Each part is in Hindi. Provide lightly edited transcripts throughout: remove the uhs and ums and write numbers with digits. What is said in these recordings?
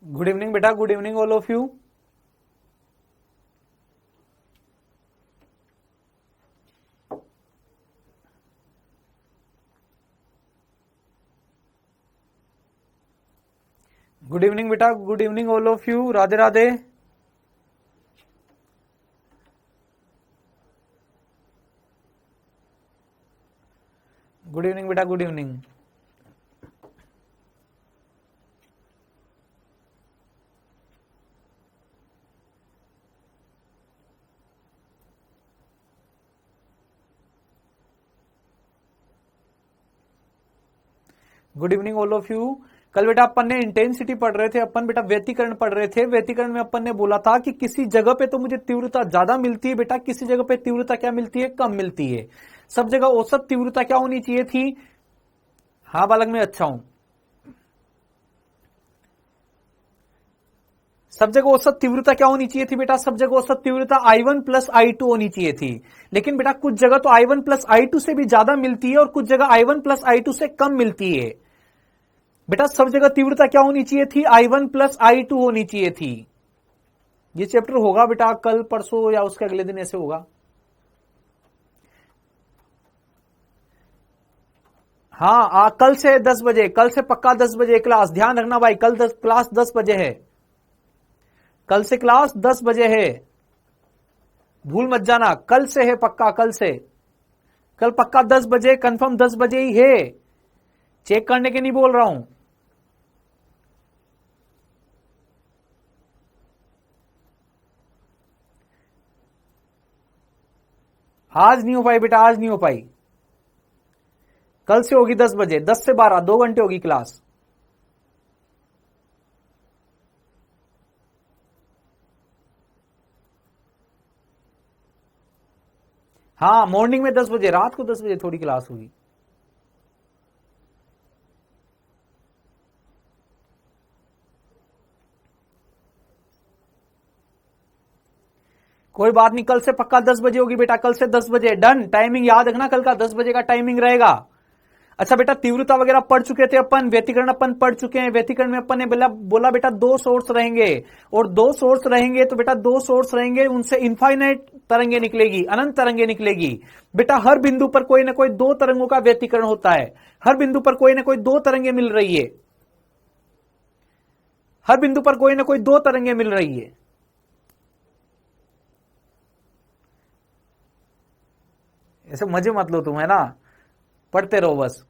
गुड इवनिंग बेटा, good evening all of you. Good evening बेटा, good evening all of you. Radhe Radhe. Good evening बेटा, good evening. Good evening all of you. कल बेटा अपन ने इंटेंसिटी पढ़ रहे थे, अपन बेटा व्यतिकरण पढ़ रहे थे। व्यतिकरण में अपन ने बोला था कि किसी जगह पे तो मुझे तीव्रता ज्यादा मिलती है बेटा, किसी जगह पे तीव्रता क्या मिलती है, कम मिलती है। सब जगह औसत तीव्रता क्या होनी चाहिए थी। हाँ बालक, मैं अच्छा हूं। सब जगह औसत तीव्रता क्या होनी चाहिए थी बेटा, सब जगह औसत तीव्रता I1 प्लस I2 होनी चाहिए थी। लेकिन बेटा कुछ जगह तो I1 प्लस I2 से भी ज्यादा मिलती है और कुछ जगह I1 प्लस I2 से कम मिलती है। बेटा सब जगह तीव्रता क्या होनी चाहिए थी, I1 प्लस I2 होनी चाहिए थी। ये चैप्टर होगा बेटा कल परसों या उसके अगले दिन, ऐसे होगा। हाँ कल से 10 बजे, कल से पक्का 10 बजे क्लास। ध्यान रखना भाई, कल क्लास 10 बजे है। कल से क्लास 10 बजे है, भूल मत जाना। कल से है पक्का, कल से। कल पक्का 10 बजे, कंफर्म 10 बजे ही है। चेक करने के नहीं बोल रहा हूं। आज नहीं हो पाई बेटा, आज नहीं हो पाई। कल से होगी 10 बजे, 10 से 12, 2 घंटे होगी क्लास। हाँ मॉर्निंग में 10 बजे, रात को 10 बजे थोड़ी क्लास होगी। कोई बात नहीं, कल से पक्का 10 बजे होगी बेटा, कल से 10 बजे डन। टाइमिंग याद रखना, कल का 10 बजे का टाइमिंग रहेगा। अच्छा बेटा तीव्रता वगैरह पढ़ चुके थे अपन, व्यतिकरण अपन पढ़ चुके हैं। व्यतिकरण में अपन ने बोला बेटा 2 सोर्स रहेंगे, और 2 सोर्स रहेंगे तो बेटा 2 सोर्स रहेंगे, उनसे इनफाइनाइट तरंगे निकलेगी, अनंत तरंगे निकलेगी। बेटा हर बिंदु पर कोई ना कोई 2 तरंगों का व्यतिकरण होता है। हर बिंदु पर कोई ना कोई 2 तरंगे मिल रही है। हर बिंदु पर कोई ना कोई 2 तरंगे मिल रही है। ऐसे मजे मत लो तुम, है ना, पढ़ते रहो बस।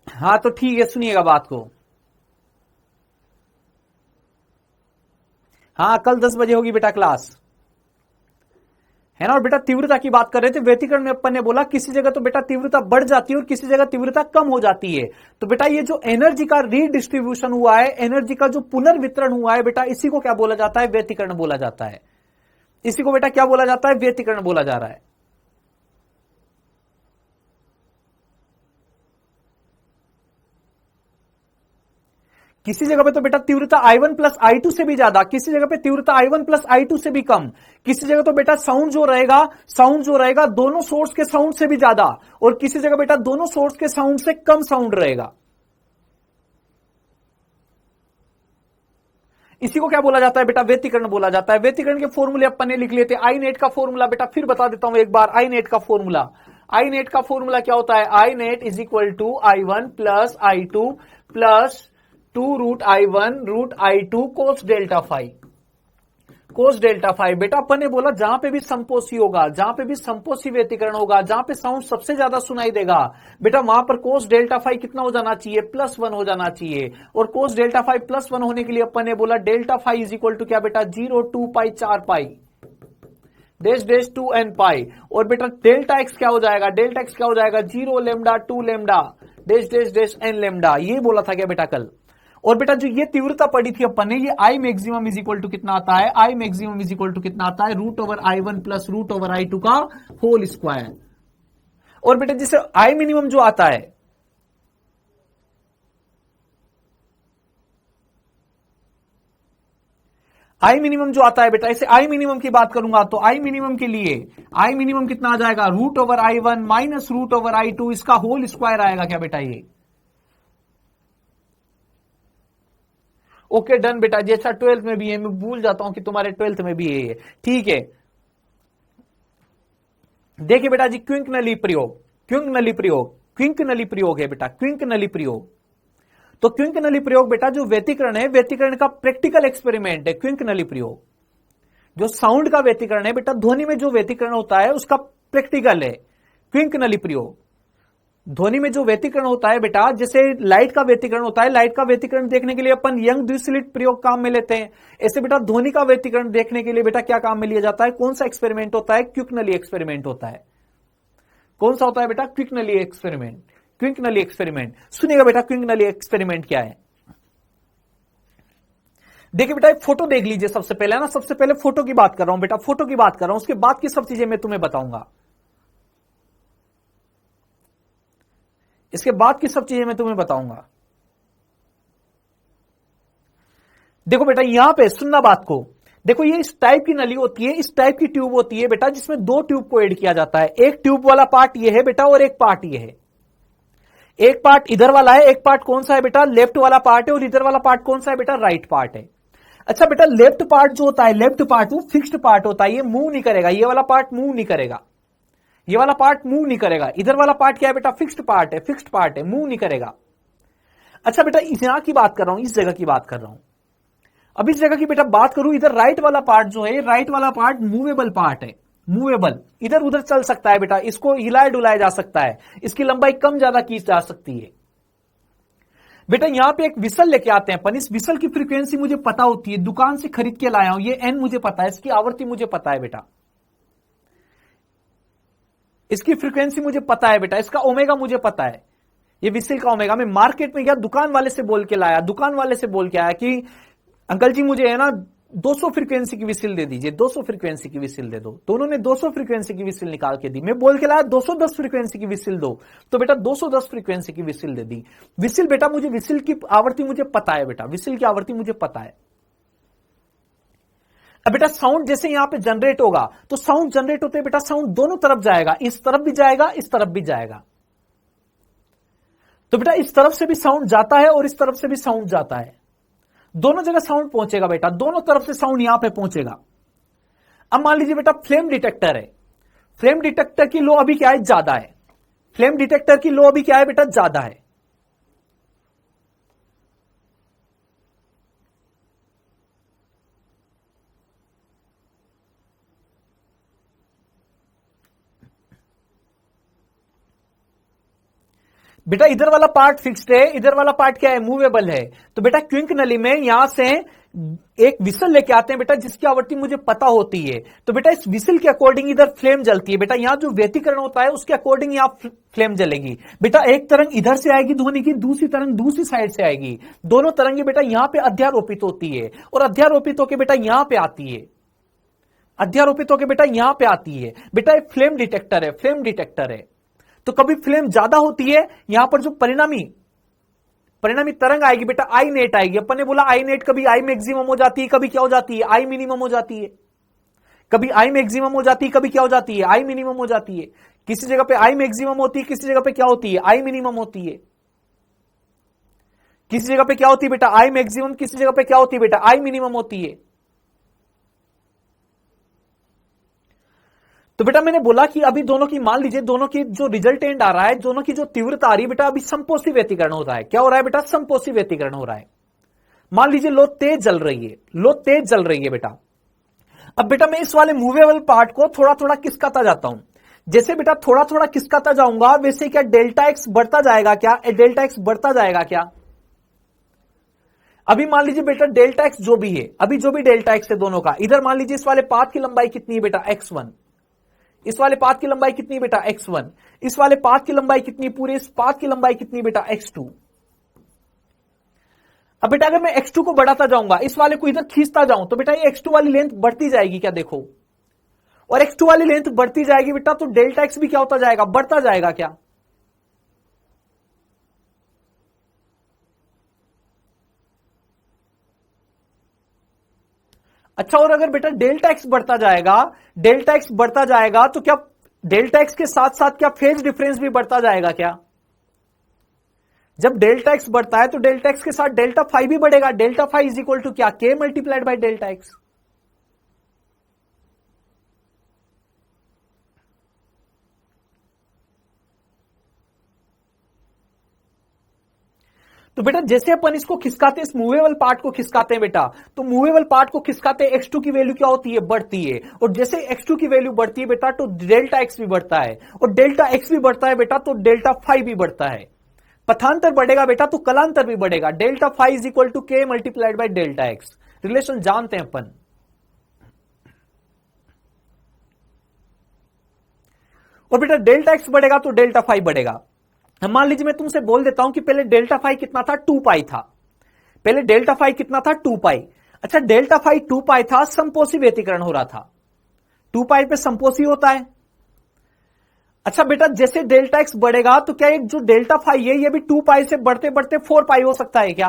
हाँ तो ठीक है, सुनिएगा बात को। हाँ कल 10 बजे होगी बेटा क्लास, है ना। और बेटा तीव्रता की बात कर रहे थे, व्यतिकरण में अपन ने बोला किसी जगह तो बेटा तीव्रता बढ़ जाती है और किसी जगह तीव्रता कम हो जाती है। तो बेटा ये जो एनर्जी का रीडिस्ट्रीब्यूशन हुआ है, एनर्जी का जो पुनर्वितरण हुआ है बेटा, इसी को क्या बोला जाता है, व्यतिकरण बोला जाता है। इसी को बेटा क्या बोला जाता है, व्यतिकरण बोला जा रहा है। किसी जगह पे तो बेटा तीव्रता I1 प्लस I2 से भी ज्यादा, किसी जगह पे तीव्रता I1 प्लस I2 से भी कम, किसी जगह तो बेटा साउंड जो रहेगा दोनों सोर्स के साउंड से भी ज्यादा, और किसी जगह बेटा दोनों सोर्स के साउंड से कम साउंड रहेगा। इसी को क्या बोला जाता है बेटा, व्यतिकरण बोला जाता है। व्यतिकरण के फॉर्मूले अपन ने लिख लिए थे। आई नेट का फॉर्मूला बेटा फिर बता देता हूं एक बार। आई नेट का फॉर्मूला, आई नेट का फॉर्मूला क्या होता है, I net is equal to I1 plus I2 plus 2 root I1 root I2 cos delta phi, cos delta phi. बेटा अपन ने बोला जहां पे भी संपोषी होगा, जहां पे भी संपोषी व्यतिकरण होगा, जहां पे साउंड सबसे ज्यादा सुनाई देगा बेटा, वहां पर कोस डेल्टा फाइव कितना हो जाना चाहिए, +1 हो जाना चाहिए। और कोस डेल्टा फाइव +1 होने के लिए अपन ने बोला delta five is equal to क्या बेटा, 0 2 pi 4 pi dash dash 2 n pi. और बेटा डेल्टा एक्स क्या हो जाएगा, डेल्टा एक्स क्या हो जाएगा, 0 lambda 2 lambda dash dash dash n lambda. ये बोला था क्या बेटा कल। और बेटा जो ये तीव्रता पड़ी थी अपन ने, ये I maximum is equal to कितना आता है, I maximum is equal to कितना आता है, √I1 प्लस √I2 का होल स्क्वायर। और बेटा जिसे आई मिनिमम जो आता है, आई मिनिमम जो आता है बेटा, इसे आई मिनिमम की बात करूंगा तो आई मिनिमम के लिए आई मिनिमम कितना आ जाएगा, √आई1 माइनस √आई2, इसका होल स्क्वायर आएगा क्या बेटा ये। ओके डन बेटा जी। अच्छा 12th में भी है, मैं भूल जाता हूं कि तुम्हारे 12th में भी है, ठीक है। देखिए बेटा जी, क्विंकनली प्रयोग, क्विंकनली प्रयोग, क्विंकनली प्रयोग है बेटा, क्विंकनली प्रयोग। तो क्विंकनली प्रयोग बेटा जो व्यतिकरण है, व्यतिकरण का प्रैक्टिकल एक्सपेरिमेंट है क्विंकनली प्रयोग। जो साउंड का व्यतिकरण है बेटा, ध्वनि में जो व्यतिकरण होता है उसका प्रैक्टिकल है क्विंकनली प्रयोग। ध्वनि में जो व्यतिकरण होता है बेटा, जैसे लाइट का व्यतिकरण होता है, लाइट का व्यतिकरण देखने के लिए अपन यंग द्विसलिट प्रयोग काम में लेते हैं। ऐसे बेटा ध्वनि का व्यतिकरण देखने के लिए बेटा क्या काम में लिया जाता है, कौन सा एक्सपेरिमेंट होता है, क्विंकनली एक्सपेरिमेंट होता है। कौन सा होता है बेटा, क्विंकनली एक्सपेरिमेंट। क्विंकनली एक्सपेरिमेंट सुनिएगा बेटा, क्विंकनली एक्सपेरिमेंट क्या है। देखिए बेटा एक फोटो देख लीजिए सबसे पहले ना, सबसे पहले फोटो की बात कर रहा हूं बेटा, फोटो की बात कर रहा हूं, उसके बाद की सब चीजें मैं तुम्हें बताऊंगा, इसके बाद की सब चीजें मैं तुम्हें बताऊंगा। देखो बेटा यहां पे सुनना बात को, देखो ये इस टाइप की नली होती है, इस टाइप की ट्यूब होती है बेटा, जिसमें दो ट्यूब को ऐड किया जाता है। एक ट्यूब वाला पार्ट ये है बेटा और एक पार्ट ये है। एक पार्ट इधर वाला है, एक पार्ट कौन सा है बेटा, लेफ्ट वाला पार्ट है, और इधर वाला पार्ट कौन सा है बेटा, राइट पार्ट है। अच्छा बेटा लेफ्ट पार्ट जो होता है, लेफ्ट पार्ट वो फिक्स्ड पार्ट होता है, ये मूव नहीं करेगा, ये वाला पार्ट मूव नहीं करेगा, ये वाला पार्ट मूव नहीं करेगा। इधर वाला पार्ट क्या है बेटा, फिक्स्ड पार्ट है, फिक्स्ड पार्ट है, मूव नहीं करेगा। अच्छा बेटा इस यहां की बात कर रहा हूं, इस जगह की बात कर रहा हूं। अब इस जगह की बेटा बात करूं, इधर राइट वाला पार्ट जो है, राइट वाला पार्ट मूवेबल पार्ट है, मूवेबल, इधर उधर चल सकता है बेटा, इसको हिलाया डुलाया जा सकता है, इसकी लंबाई कम ज्यादा की जा सकती है। बेटा यहां पे एक विसल लेके आते हैं अपन, इस विसल की फ्रीक्वेंसी मुझे पता होती है, दुकान से खरीद के लाया हूं, ये एन मुझे पता है, इसकी आवृत्ति मुझे पता है बेटा, इसकी फ्रीक्वेंसी मुझे पता है बेटा, इसका ओमेगा मुझे पता है, ये विसल का ओमेगा। मैं मार्केट में गया, दुकान वाले से बोल के लाया, दुकान वाले से बोल के आया कि अंकल जी मुझे है ना 200 फ्रीक्वेंसी की विसिल दे दीजिए, 200 फ्रीक्वेंसी की विसिल दे दो। तो उन्होंने 200 फ्रीक्वेंसी की विसिल निकाल के दी। मैं बोल के लाया 210 फ्रीक्वेंसी की विसिल दो, तो बेटा 210 फ्रीक्वेंसी की विसिल दे दी। विसिल बेटा मुझे, विसिल की आवृत्ति मुझे पता है बेटा, विसिल की आवृत्ति मुझे पता है। अब बेटा साउंड जैसे यहां पे जनरेट होगा, तो साउंड जनरेट होते बेटा साउंड दोनों तरफ जाएगा, इस तरफ भी जाएगा, इस तरफ भी जाएगा। तो बेटा इस तरफ से भी साउंड जाता है और इस तरफ से भी साउंड जाता है, दोनों जगह साउंड पहुंचेगा बेटा, दोनों तरफ से साउंड यहां पे पहुंचेगा। अब मान लीजिए बेटा फ्लेम डिटेक्टर है, फ्लेम डिटेक्टर की लो अभी क्या है, ज्यादा है, फ्लेम डिटेक्टर की लो अभी क्या है बेटा, ज्यादा है। बेटा इधर वाला पार्ट फिक्स्ड है, इधर वाला पार्ट क्या है, मूवेबल है। तो बेटा क्विंक नली में यहां से एक विसल लेके आते हैं बेटा, जिसकी आवृत्ति मुझे पता होती है। तो बेटा इस विसल के अकॉर्डिंग इधर फ्लेम जलती है बेटा, यहां जो व्यतिकरण होता है उसके अकॉर्डिंग यहां फ्लेम जलेगी बेटा। एक तरंग इधर से आएगी ध्वनि की, दूसरी तरंग दूसरी साइड से आएगी, दोनों तरंगे बेटा यहां पे अध्यारोपित होती है, और अध्यारोपित होकर बेटा यहां पे आती है, अध्यारोपित होकर बेटा यहां पे आती है। बेटा एक फ्लेम डिटेक्टर है, फ्लेम डिटेक्टर है। तो कभी फ्लेम ज्यादा होती है, यहां पर जो परिणामी तरंग आएगी बेटा, आई नेट आएगी। अपन ने बोला आई नेट कभी आई मैक्सिमम हो जाती है, कभी क्या हो जाती है, आई मिनिमम हो जाती है। कभी आई मैक्सिमम हो जाती है, कभी क्या हो जाती है, आई मिनिमम हो जाती है। किसी जगह पे आई मैक्सिमम होती है, किसी जगह पे क्या होती है, आई मिनिमम होती है। किसी जगह पे क्या होती है बेटा, आई मैक्सिमम, किसी जगह पे क्या होती है बेटा, आई मिनिमम होती है। तो बेटा मैंने बोला कि अभी दोनों की, मान लीजिए दोनों की जो रिजल्टेंट आ रहा है, दोनों की जो तीव्रता आ रही है बेटा, अभी समपोषी व्यतिकरण हो रहा है। क्या हो रहा है बेटा, समपोषी व्यतिकरण हो रहा है। मान लीजिए लो तेज जल रही है, लो तेज जल रही है बेटा। अब बेटा मैं इस वाले मूवेबल पार्ट को थोड़ा थोड़ा खिसकाता जाता हूं। जैसे बेटा थोड़ा थोड़ा खिसकाता जाऊंगा, वैसे क्या डेल्टा एक्स बढ़ता जाएगा क्या, डेल्टा एक्स बढ़ता जाएगा क्या। अभी मान लीजिए बेटा डेल्टा एक्स जो भी है, अभी जो भी डेल्टा एक्स है दोनों का, इधर मान लीजिए इस वाले पाथ की लंबाई कितनी है बेटा, x1, इस वाले पाथ की लंबाई कितनी बेटा, x1, इस वाले पाथ की लंबाई कितनी, पूरे इस पाथ की लंबाई कितनी बेटा, x2। अब बेटा अगर मैं x2 को बढ़ाता जाऊंगा, इस वाले को इधर खींचता जाऊं, तो बेटा ये x2 वाली लेंथ बढ़ती जाएगी क्या, देखो, और x2 वाली लेंथ बढ़ती जाएगी बेटा, तो डेल्टा एक्स भी क्या होता जाएगा, बढ़ता जाएगा क्या। अच्छा, और अगर बेटा डेल्टा एक्स बढ़ता जाएगा, डेल्टा एक्स बढ़ता जाएगा तो क्या डेल्टा एक्स के साथ साथ क्या फेज डिफरेंस भी बढ़ता जाएगा क्या? जब डेल्टा एक्स बढ़ता है तो डेल्टा एक्स के साथ डेल्टा फाई भी बढ़ेगा। Delta phi is equal to क्या? K multiplied by delta x. तो बेटा जैसे अपन इसको खिसकाते, इस मूवेबल पार्ट को खिसकाते हैं बेटा, तो मूवेबल पार्ट को खिसकाते x2 की वैल्यू क्या होती है? बढ़ती है। और जैसे x2 की वैल्यू बढ़ती है बेटा तो डेल्टा x भी बढ़ता है, और डेल्टा x भी बढ़ता है बेटा तो डेल्टा फाई भी बढ़ता है। पथांतर बढ़ेगा बेटा तो कलांतर भी बढ़ेगा। Delta phi is equal to k multiplied by delta x. Relation जानते हैं अपन। और बेटा डेल्टा एक्स बढ़ेगा तो डेल्टा फाई बढ़ेगा। मान लीजिए मैं तुमसे बोल देता हूं कि पहले डेल्टा फाई कितना था? 2 पाई था। पहले डेल्टा फाई कितना था? 2 पाई। अच्छा, डेल्टा फाई 2 पाई था, समपोषी व्यतिकरण हो रहा था। 2 पाई पे समपोषी होता है। अच्छा बेटा, जैसे डेल्टा एक्स बढ़ेगा तो क्या एक जो डेल्टा फाई है ये भी 2 पाई से बढ़ते बढ़ते 4 पाई हो सकता है क्या?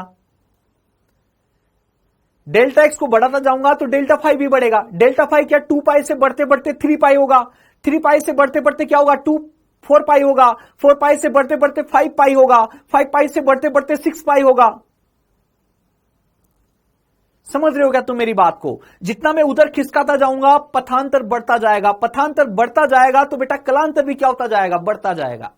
डेल्टा एक्स को बढ़ाता जाऊंगा तो डेल्टा फाई भी बढ़ेगा। डेल्टा फाई क्या 2 पाई से बढ़ते बढ़ते 3 पाई होगा। 3 पाई से बढ़ते बढ़ते क्या होगा? 4 पाई होगा। 4 पाई से बढ़ते बढ़ते 5 पाई होगा। 5 पाई से बढ़ते बढ़ते 6 पाई होगा। समझ रहे हो क्या तुम मेरी बात को? जितना मैं उधर खिसकाता जाऊंगा पथांतर बढ़ता जाएगा। पथांतर बढ़ता जाएगा तो बेटा कलांतर भी क्या होता जाएगा? बढ़ता जाएगा।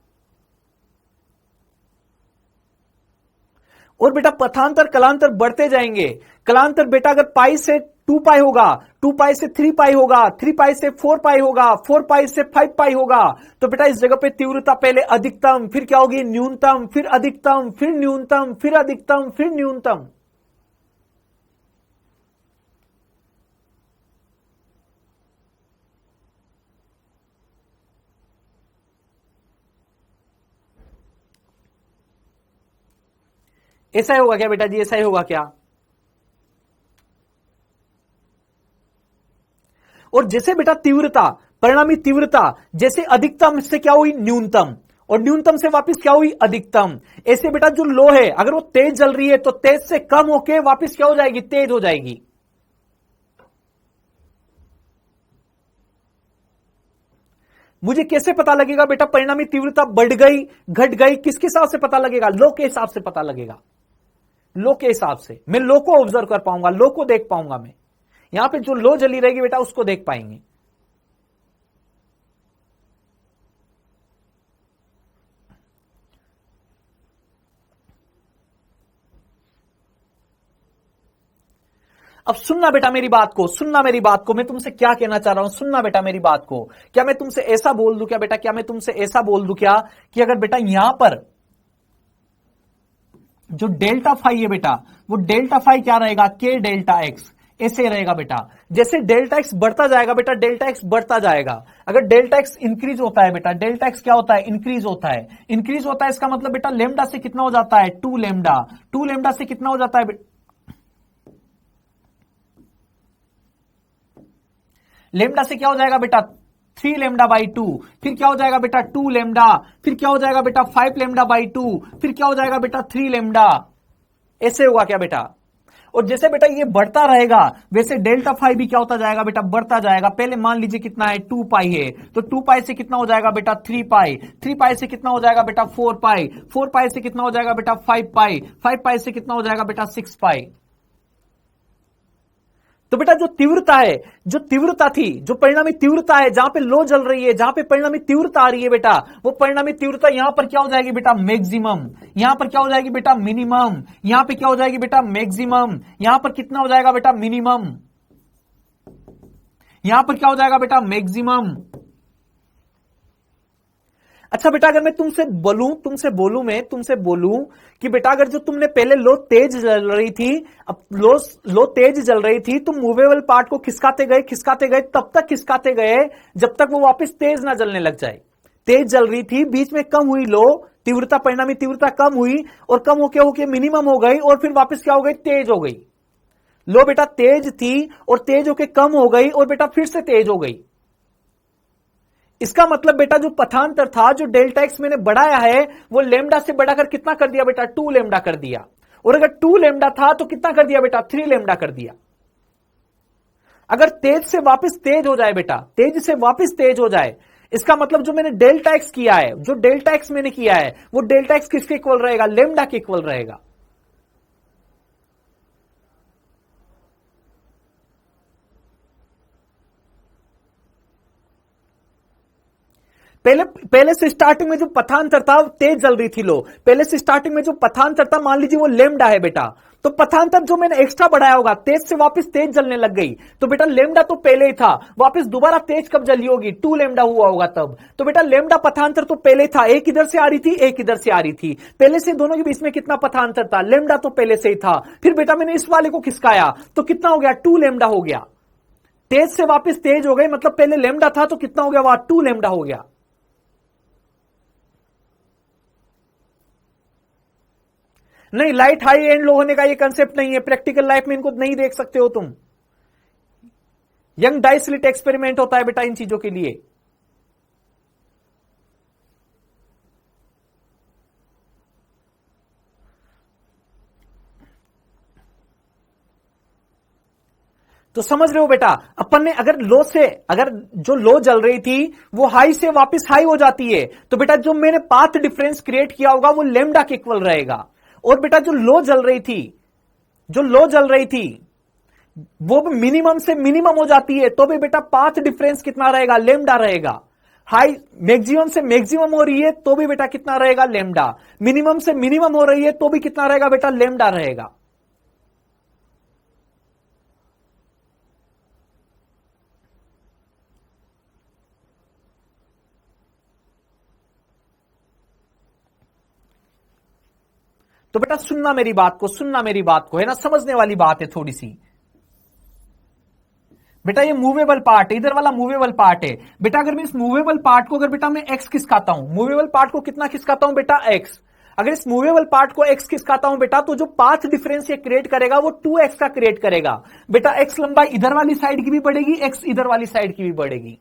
और बेटा पथांतर कलांतर बढ़ते जाएंगे। कलांतर बेटा अगर पाई से 2 पाई होगा, 2 पाई से 3 पाई होगा, 3 पाई से 4 पाई होगा, 4 पाई से 5 पाई होगा, तो बेटा इस जगह पे तीव्रता पहले अधिकतम, फिर क्या होगी? न्यूनतम, फिर अधिकतम, फिर न्यूनतम, फिर अधिकतम, फिर न्यूनतम। ऐसा ही होगा क्या बेटा जी? ऐसा ही होगा क्या? और जैसे बेटा तीव्रता, परिणामी तीव्रता जैसे अधिकतम से क्या हुई? न्यूनतम, और न्यूनतम से वापस क्या हुई? अधिकतम। ऐसे बेटा जो लो है अगर वो तेज जल रही है तो तेज से कम होके वापस क्या हो जाएगी? तेज हो जाएगी। मुझे कैसे पता लगेगा बेटा परिणामी तीव्रता बढ़ गई घट गई? किसके हिसाब से पता लगेगा? लो के हिसाब से पता लगेगा। लो के हिसाब से मैं लो को ऑब्जर्व कर पाऊंगा, लो को देख पाऊंगा। मैं यहां पे जो लो जली रहेगी बेटा उसको देख पाएंगे। अब सुनना बेटा मेरी बात को, सुनना मेरी बात को, मैं तुमसे क्या कहना चाह रहा हूं, सुनना बेटा मेरी बात को। क्या मैं तुमसे ऐसा बोल दूं क्या बेटा? क्या मैं तुमसे ऐसा बोल दूं क्या कि अगर बेटा यहां पर जो डेल्टा फाई है बेटा, वो डेल्टा फाई क्या रहेगा? के डेल्टा एक्स। ऐसे रहेगा बेटा। जैसे डेल्टा एक्स बढ़ता जाएगा बेटा, डेल्टा एक्स बढ़ता जाएगा। अगर डेल्टा एक्स इंक्रीज होता है बेटा, डेल्टा एक्स क्या होता है? इंक्रीज होता है। इंक्रीज होता है इसका मतलब बेटा लेमडा से कितना हो जाता है? 2 लेमडा। 2 लेमडा से कितना हो जाता है? लेमडा से क्या हो जाएगा बेटा? 3 लेमडा बाई 2। फिर क्या हो जाएगा बेटा? 2 लेमडा। फिर क्या हो जाएगा बेटा? 5 लेमडा बाई 2। फिर क्या हो जाएगा बेटा? 3 लेमडा। ऐसे होगा क्या बेटा? और जैसे बेटा ये बढ़ता रहेगा वैसे डेल्टा फाई भी क्या होता जाएगा बेटा? बढ़ता जाएगा। पहले मान लीजिए कितना है? 2 पाई है, तो 2 पाई से कितना हो जाएगा बेटा? 3 पाई। 3 पाई से कितना हो जाएगा बेटा? 4 पाई। 4 पाई से कितना हो जाएगा बेटा? 5 पाई। 5 पाई से कितना हो जाएगा बेटा? 6 पाई। तो बेटा जो तीव्रता है, जो तीव्रता थी, जो परिणामी तीव्रता है, जहां पे लो जल रही है, जहां पे परिणामी तीव्रता आ रही है बेटा, वो परिणामी तीव्रता यहां पर क्या हो जाएगी बेटा? मैक्सिमम। यहां पर क्या हो जाएगी बेटा? मिनिमम। यहां पे क्या हो जाएगी बेटा? मैक्सिमम। यहां पर कितना हो जाएगा बेटा? मिनिमम। यहां पर क्या हो जाएगा बेटा? मैक्सिमम। अच्छा बेटा अगर मैं तुमसे बोलूं कि बेटा अगर जो तुमने पहले लो तेज जल रही थी, अब लो तेज जल रही थी, तुम मूवेबल पार्ट को खिसकाते गए तब तक खिसकाते गए जब तक वो वापस तेज ना जलने लग जाए। तेज जल रही थी, बीच में कम हुई लो तीव्रता, परिणामी तीव्रता कम हुई और कम होके मिनिमम हो गई और फिर वापस क्या हो गई? तेज हो गई। लो बेटा तेज थी और तेज होके कम हो गई और बेटा फिर से तेज हो गई। इसका मतलब बेटा जो पथांतर था, जो डेल्टा एक्स मैंने बढ़ाया है, वो लेमडा से बढ़ाकर कितना कर दिया बेटा? 2 लेमडा कर दिया। और अगर 2 लेमडा था तो कितना कर दिया बेटा? 3 लेमडा कर दिया। अगर तेज से वापस तेज हो जाए बेटा, तेज से वापस तेज हो जाए, इसका मतलब जो मैंने डेल्टा एक्स किया है, जो डेल्टा एक्स मैंने किया है, वो डेल्टा एक्स किसके इक्वल रहेगा? लेमडा के इक्वल रहेगा। पहले से स्टार्टिंग में जो पथांतर था तेज जल रही थी लो, पहले से स्टार्टिंग में जो पथांतर था मान लीजिए वो लेमडा है बेटा, तो पथांतर जो मैंने एक्स्ट्रा बढ़ाया होगा, तेज से वापस तेज जलने लग गई, तो बेटा लेमडा तो पहले ही था, वापस दोबारा तेज कब जली होगी? 2 लेमडा हुआ होगा तब। तो बेटा लेमडा पथांतर तो पहले था, एक इधर से आ रही थी, एक इधर से आ रही थी, पहले से दोनों के बीच में कितना पथांतर था? लेमडा तो पहले से ही था। फिर बेटा मैंने इस वाले को खिसकाया तो कितना हो गया? 2 लेमडा हो गया। तेज से वापस तेज हो गई, मतलब पहले लेमडा था तो कितना हो गया? वहां 2 लेमडा हो गया। नहीं, लाइट हाई एंड लो होने का ये कंसेप्ट नहीं है, प्रैक्टिकल लाइफ में इनको नहीं देख सकते हो तुम। यंग डाइसलिट एक्सपेरिमेंट होता है बेटा इन चीजों के लिए। तो समझ रहे हो बेटा, अपन ने अगर लो से, अगर जो लो जल रही थी वो हाई से वापस हाई हो जाती है, तो बेटा जो मैंने पाथ डिफरेंस क्रिएट किया होगा वो लेमडा के इक्वल रहेगा। और बेटा जो लो जल रही थी, जो लो जल रही थी वो मिनिमम से मिनिमम हो जाती है, तो भी बेटा पाथ डिफरेंस कितना रहेगा? लेमडा रहेगा। हाई मैक्सिमम से मैक्सिमम हो रही है तो भी बेटा कितना रहेगा? लेमडा। मिनिमम से मिनिमम हो रही है तो भी कितना रहेगा बेटा? लेमडा रहेगा। तो बेटा सुनना मेरी बात को, सुनना मेरी बात को, है ना, समझने वाली बात है थोड़ी सी। बेटा ये मूवेबल पार्ट है, इधर वाला मूवेबल पार्ट है बेटा। अगर मैं इस मूवेबल पार्ट को, अगर बेटा मैं एक्स खिसकाता हूं, मूवेबल पार्ट को कितना खिसकाता हूं बेटा? एक्स। अगर इस मूवेबल पार्ट को एक्स खिसकाता हूं बेटा, तो जो पाथ डिफरेंस ये क्रिएट करेगा वो 2x का क्रिएट करेगा बेटा। एक्स लंबाई इधर वाली साइड की भी बढ़ेगी, एक्स इधर वाली साइड की भी बढ़ेगी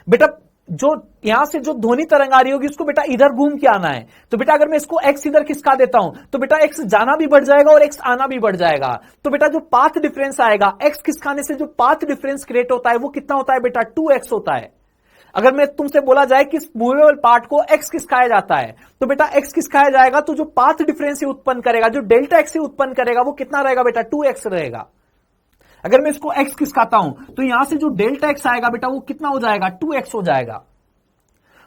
बेटा। जो यहां से जो ध्वनि तरंग आ रही होगी उसको बेटा इधर घूम के आना है, तो बेटा अगर मैं इसको एक्स इधर खिसका देता हूं तो बेटा एक्स जाना भी बढ़ जाएगा और एक्स आना भी बढ़ जाएगा। तो बेटा जो पाथ डिफरेंस आएगा एक्स खिसकाने से, जो पाथ डिफरेंस क्रिएट होता है वो कितना होता है बेटा? 2x होता है। अगर मैं तुमसे बोला जाए कि मूवेबल पार्ट को एक्स खिसकाया जाता है, तो बेटा एक्स खिसकाया जाएगा तो जो पाथ डिफरेंस उत्पन्न करेगा, जो डेल्टा एक्स उत्पन्न करेगा वो कितना रहेगा बेटा? 2x रहेगा। अगर मैं इसको x खिसकाता हूं तो यहां से जो डेल्टा एक्स आएगा बेटा वो कितना हो जाएगा? 2x हो जाएगा।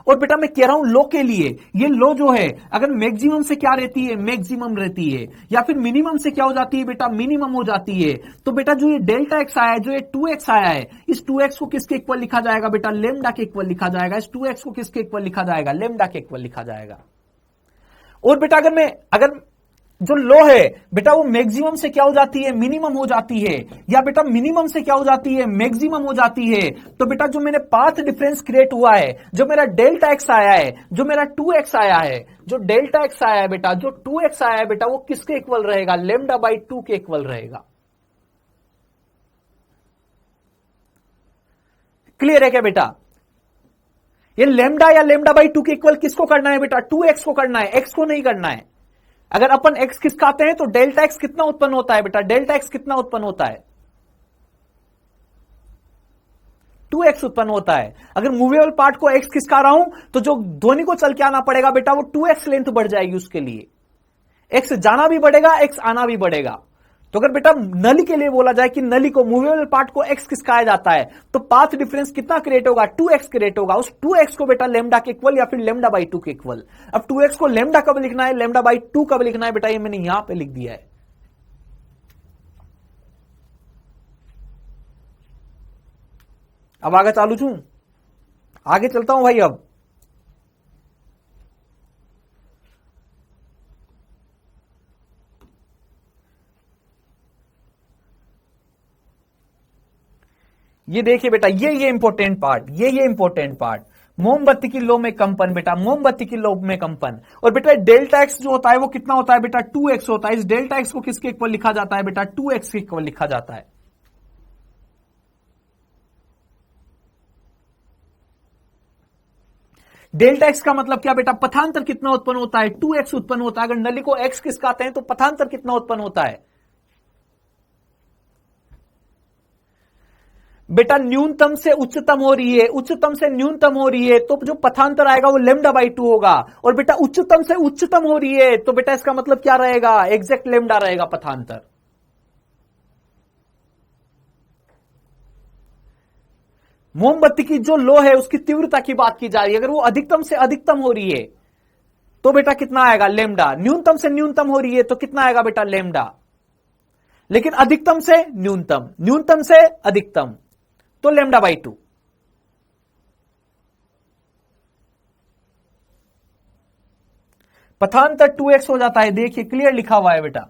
और बेटा मैं कह रहा हूं लो के लिए, ये लो जो है अगर मैक्सिमम से क्या रहती है? मैक्सिमम रहती है, या फिर मिनिमम से क्या हो जाती है बेटा? मिनिमम हो जाती है। तो बेटा जो ये डेल्टा एक्स आया है, जो ये 2x आया है, इस 2x को किसके इक्वल लिखा जाएगा बेटा? लेमडा के इक्वल लिखा जाएगा। इस 2x को किसके इक्वल लिखा जाएगा? लेमडा के इक्वल लिखा जाएगा। और बेटा अगर जो लो है बेटा वो मैक्सिमम से क्या हो जाती है? मिनिमम हो जाती है, या बेटा मिनिमम से क्या हो जाती है? मैक्सिमम हो जाती है। तो बेटा जो मैंने पाथ डिफरेंस क्रिएट हुआ है, जो मेरा डेल्टा एक्स आया है, जो मेरा 2x आया है, जो डेल्टा एक्स आया है बेटा, जो 2x आया है बेटा, वो किसके इक्वल रहेगा? लेमडा बाई 2 के इक्वल रहेगा। क्लियर है क्या बेटा? ये लेमडा या लेमडा बाई 2 के इक्वल किसको करना है बेटा? 2x को करना है, x को नहीं करना है। अगर अपन x खिसकाते हैं तो डेल्टा एक्स कितना उत्पन्न होता है बेटा? डेल्टा एक्स कितना उत्पन्न होता है? 2x उत्पन्न होता है। अगर मूवेबल पार्ट को x खिसका रहा हूं तो जो ध्वनि को चल के आना पड़ेगा बेटा वो 2x लेंथ बढ़ जाएगी उसके लिए। x जाना भी बढ़ेगा, x आना भी बढ़ेगा। तो अगर बेटा नली के लिए बोला जाए कि नली को, मूवेबल पार्ट को x खिसकाया जाता है, तो पाथ डिफरेंस कितना क्रिएट होगा? 2x क्रिएट होगा। उस 2x को बेटा लेमडा के इक्वल या फिर लेमडा बाई 2 के इक्वल। अब 2x को लेमडा कब लिखना है, लेमडा बाई 2 कब लिखना है बेटा? ये मैंने यहां पे लिख दिया है। अब आगे चालू छू, आगे चलता हूं भाई। अब ये देखिए बेटा, ये इंपॉर्टेंट पार्ट, ये इंपॉर्टेंट पार्ट। मोमबत्ती की लो में कंपन बेटा, मोमबत्ती की लो में कंपन। और बेटा डेल्टा एक्स जो होता है वो कितना होता है बेटा? 2x होता है। इस डेल्टा एक्स को किसके इक्वल लिखा जाता है बेटा? 2x के इक्वल लिखा जाता है। डेल्टा एक्स का मतलब क्या बेटा? पथांतर कितना उत्पन्न होता है? 2x उत्पन्न होता है। अगर नली को x खिसकाते हैं तो पथांतर कितना उत्पन्न होता है? बेटा न्यूनतम से उच्चतम हो रही है, उच्चतम से न्यूनतम हो रही है, तो जो पथांतर आएगा वो लेमडा बाई 2 होगा। और बेटा उच्चतम से उच्चतम हो रही है, तो बेटा इसका मतलब क्या रहेगा, एग्जैक्ट लेमडा रहेगा पथांतर। मोमबत्ती की जो लो है उसकी तीव्रता की बात की जा रही है, अगर वो अधिकतम से अधिकतम हो रही है तो बेटा कितना आएगा, लेमडा। न्यूनतम से न्यूनतम हो रही है तो कितना आएगा बेटा, लेमडा। लेकिन अधिकतम से न्यूनतम, न्यूनतम से अधिकतम, तो लेमडा बाई 2। पथांतर 2x हो जाता है, देखिए क्लियर लिखा हुआ है बेटा।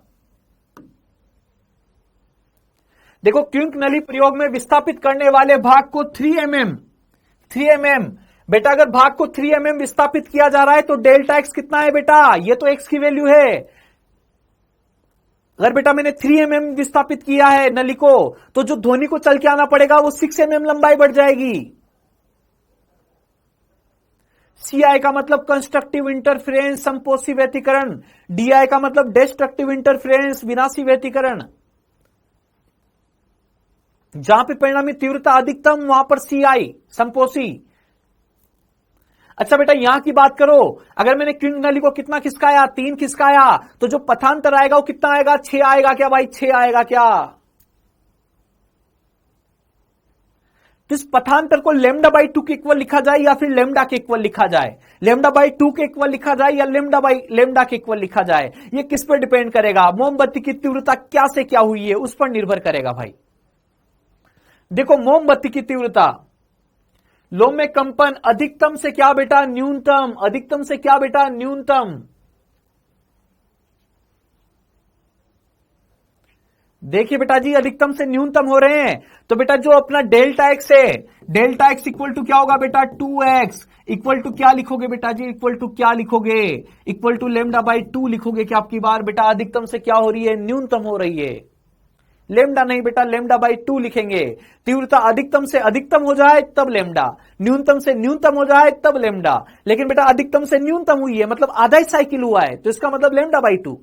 देखो क्विंक नली प्रयोग में विस्थापित करने वाले भाग को 3 mm बेटा, अगर भाग को 3 mm विस्थापित किया जा रहा है तो डेल्टा एक्स कितना है बेटा, ये तो एक्स की वैल्यू है। अगर बेटा मैंने 3 mm विस्थापित किया है नली को, तो जो ध्वनि को चल के आना पड़ेगा वो 6 mm लंबाई बढ़ जाएगी। CI का मतलब कंस्ट्रक्टिव इंटरफेरेंस, संपोषी व्यतिकरण। DI का मतलब डिस्ट्रक्टिव इंटरफेरेंस, विनाशी व्यतिकरण। जहां पे परिणामी तीव्रता अधिकतम वहां पर CI संपोषी। अच्छा बेटा यहां की बात करो, अगर मैंने क्विंक नली को कितना खिसकाया, 3 खिसकाया, तो जो पथांतर आएगा वो कितना आएगा, 6 आएगा क्या भाई, 6 आएगा क्या। तो इस पथांतर को लेमडा बाई 2 के इक्वल लिखा जाए या फिर लेमडा के इक्वल लिखा जाए, लेमडा बाई 2 के इक्वल लिखा जाए या लेमडा के इक्वल लिखा जाए, ये किस पर डिपेंड करेगा, मोमबत्ती की तीव्रता क्या से क्या हुई है उस पर निर्भर करेगा भाई। देखो मोमबत्ती की तीव्रता, लोम में कंपन अधिकतम से क्या बेटा, न्यूनतम, अधिकतम से क्या बेटा, न्यूनतम। देखिए बेटा जी अधिकतम से न्यूनतम हो रहे हैं, तो बेटा जो अपना डेल्टा एक्स है, डेल्टा एक्स इक्वल टू क्या होगा बेटा, 2x इक्वल टू क्या लिखोगे बेटा जी, इक्वल टू क्या लिखोगे, इक्वल टू लेमडा बाई 2 लिखोगे कि आपकी बार बेटा अधिकतम से क्या हो रही है, न्यूनतम हो रही है। लेमडा नहीं बेटा, लेमडा बाई 2 लिखेंगे। तीव्रता अधिकतम से अधिकतम हो जाए तब लेमडा, न्यूनतम से न्यूनतम हो जाए तब लेमडा। लेकिन बेटा अधिकतम से न्यूनतम हुई है मतलब आधा ही साइकिल हुआ है, तो इसका मतलब लेमडा बाई 2।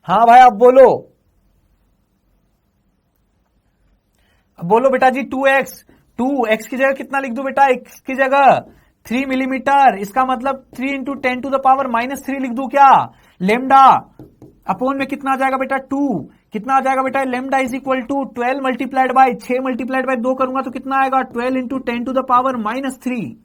हाँ भाई आप बोलो, अब बोलो बेटा जी 2x की जगह कितना लिख दो बेटा, x की जगह 3 मिलीमीटर, इसका मतलब 3 इंटू 10 टू द पावर -3 लिख दू क्या। लेमडा अपोन में कितना आ जाएगा बेटा, 2, कितना आ जाएगा बेटा, lambda is equal to 12 multiplied by 6 multiplied by 2 करूंगा तो कितना आएगा, 12 into 10 to the power -3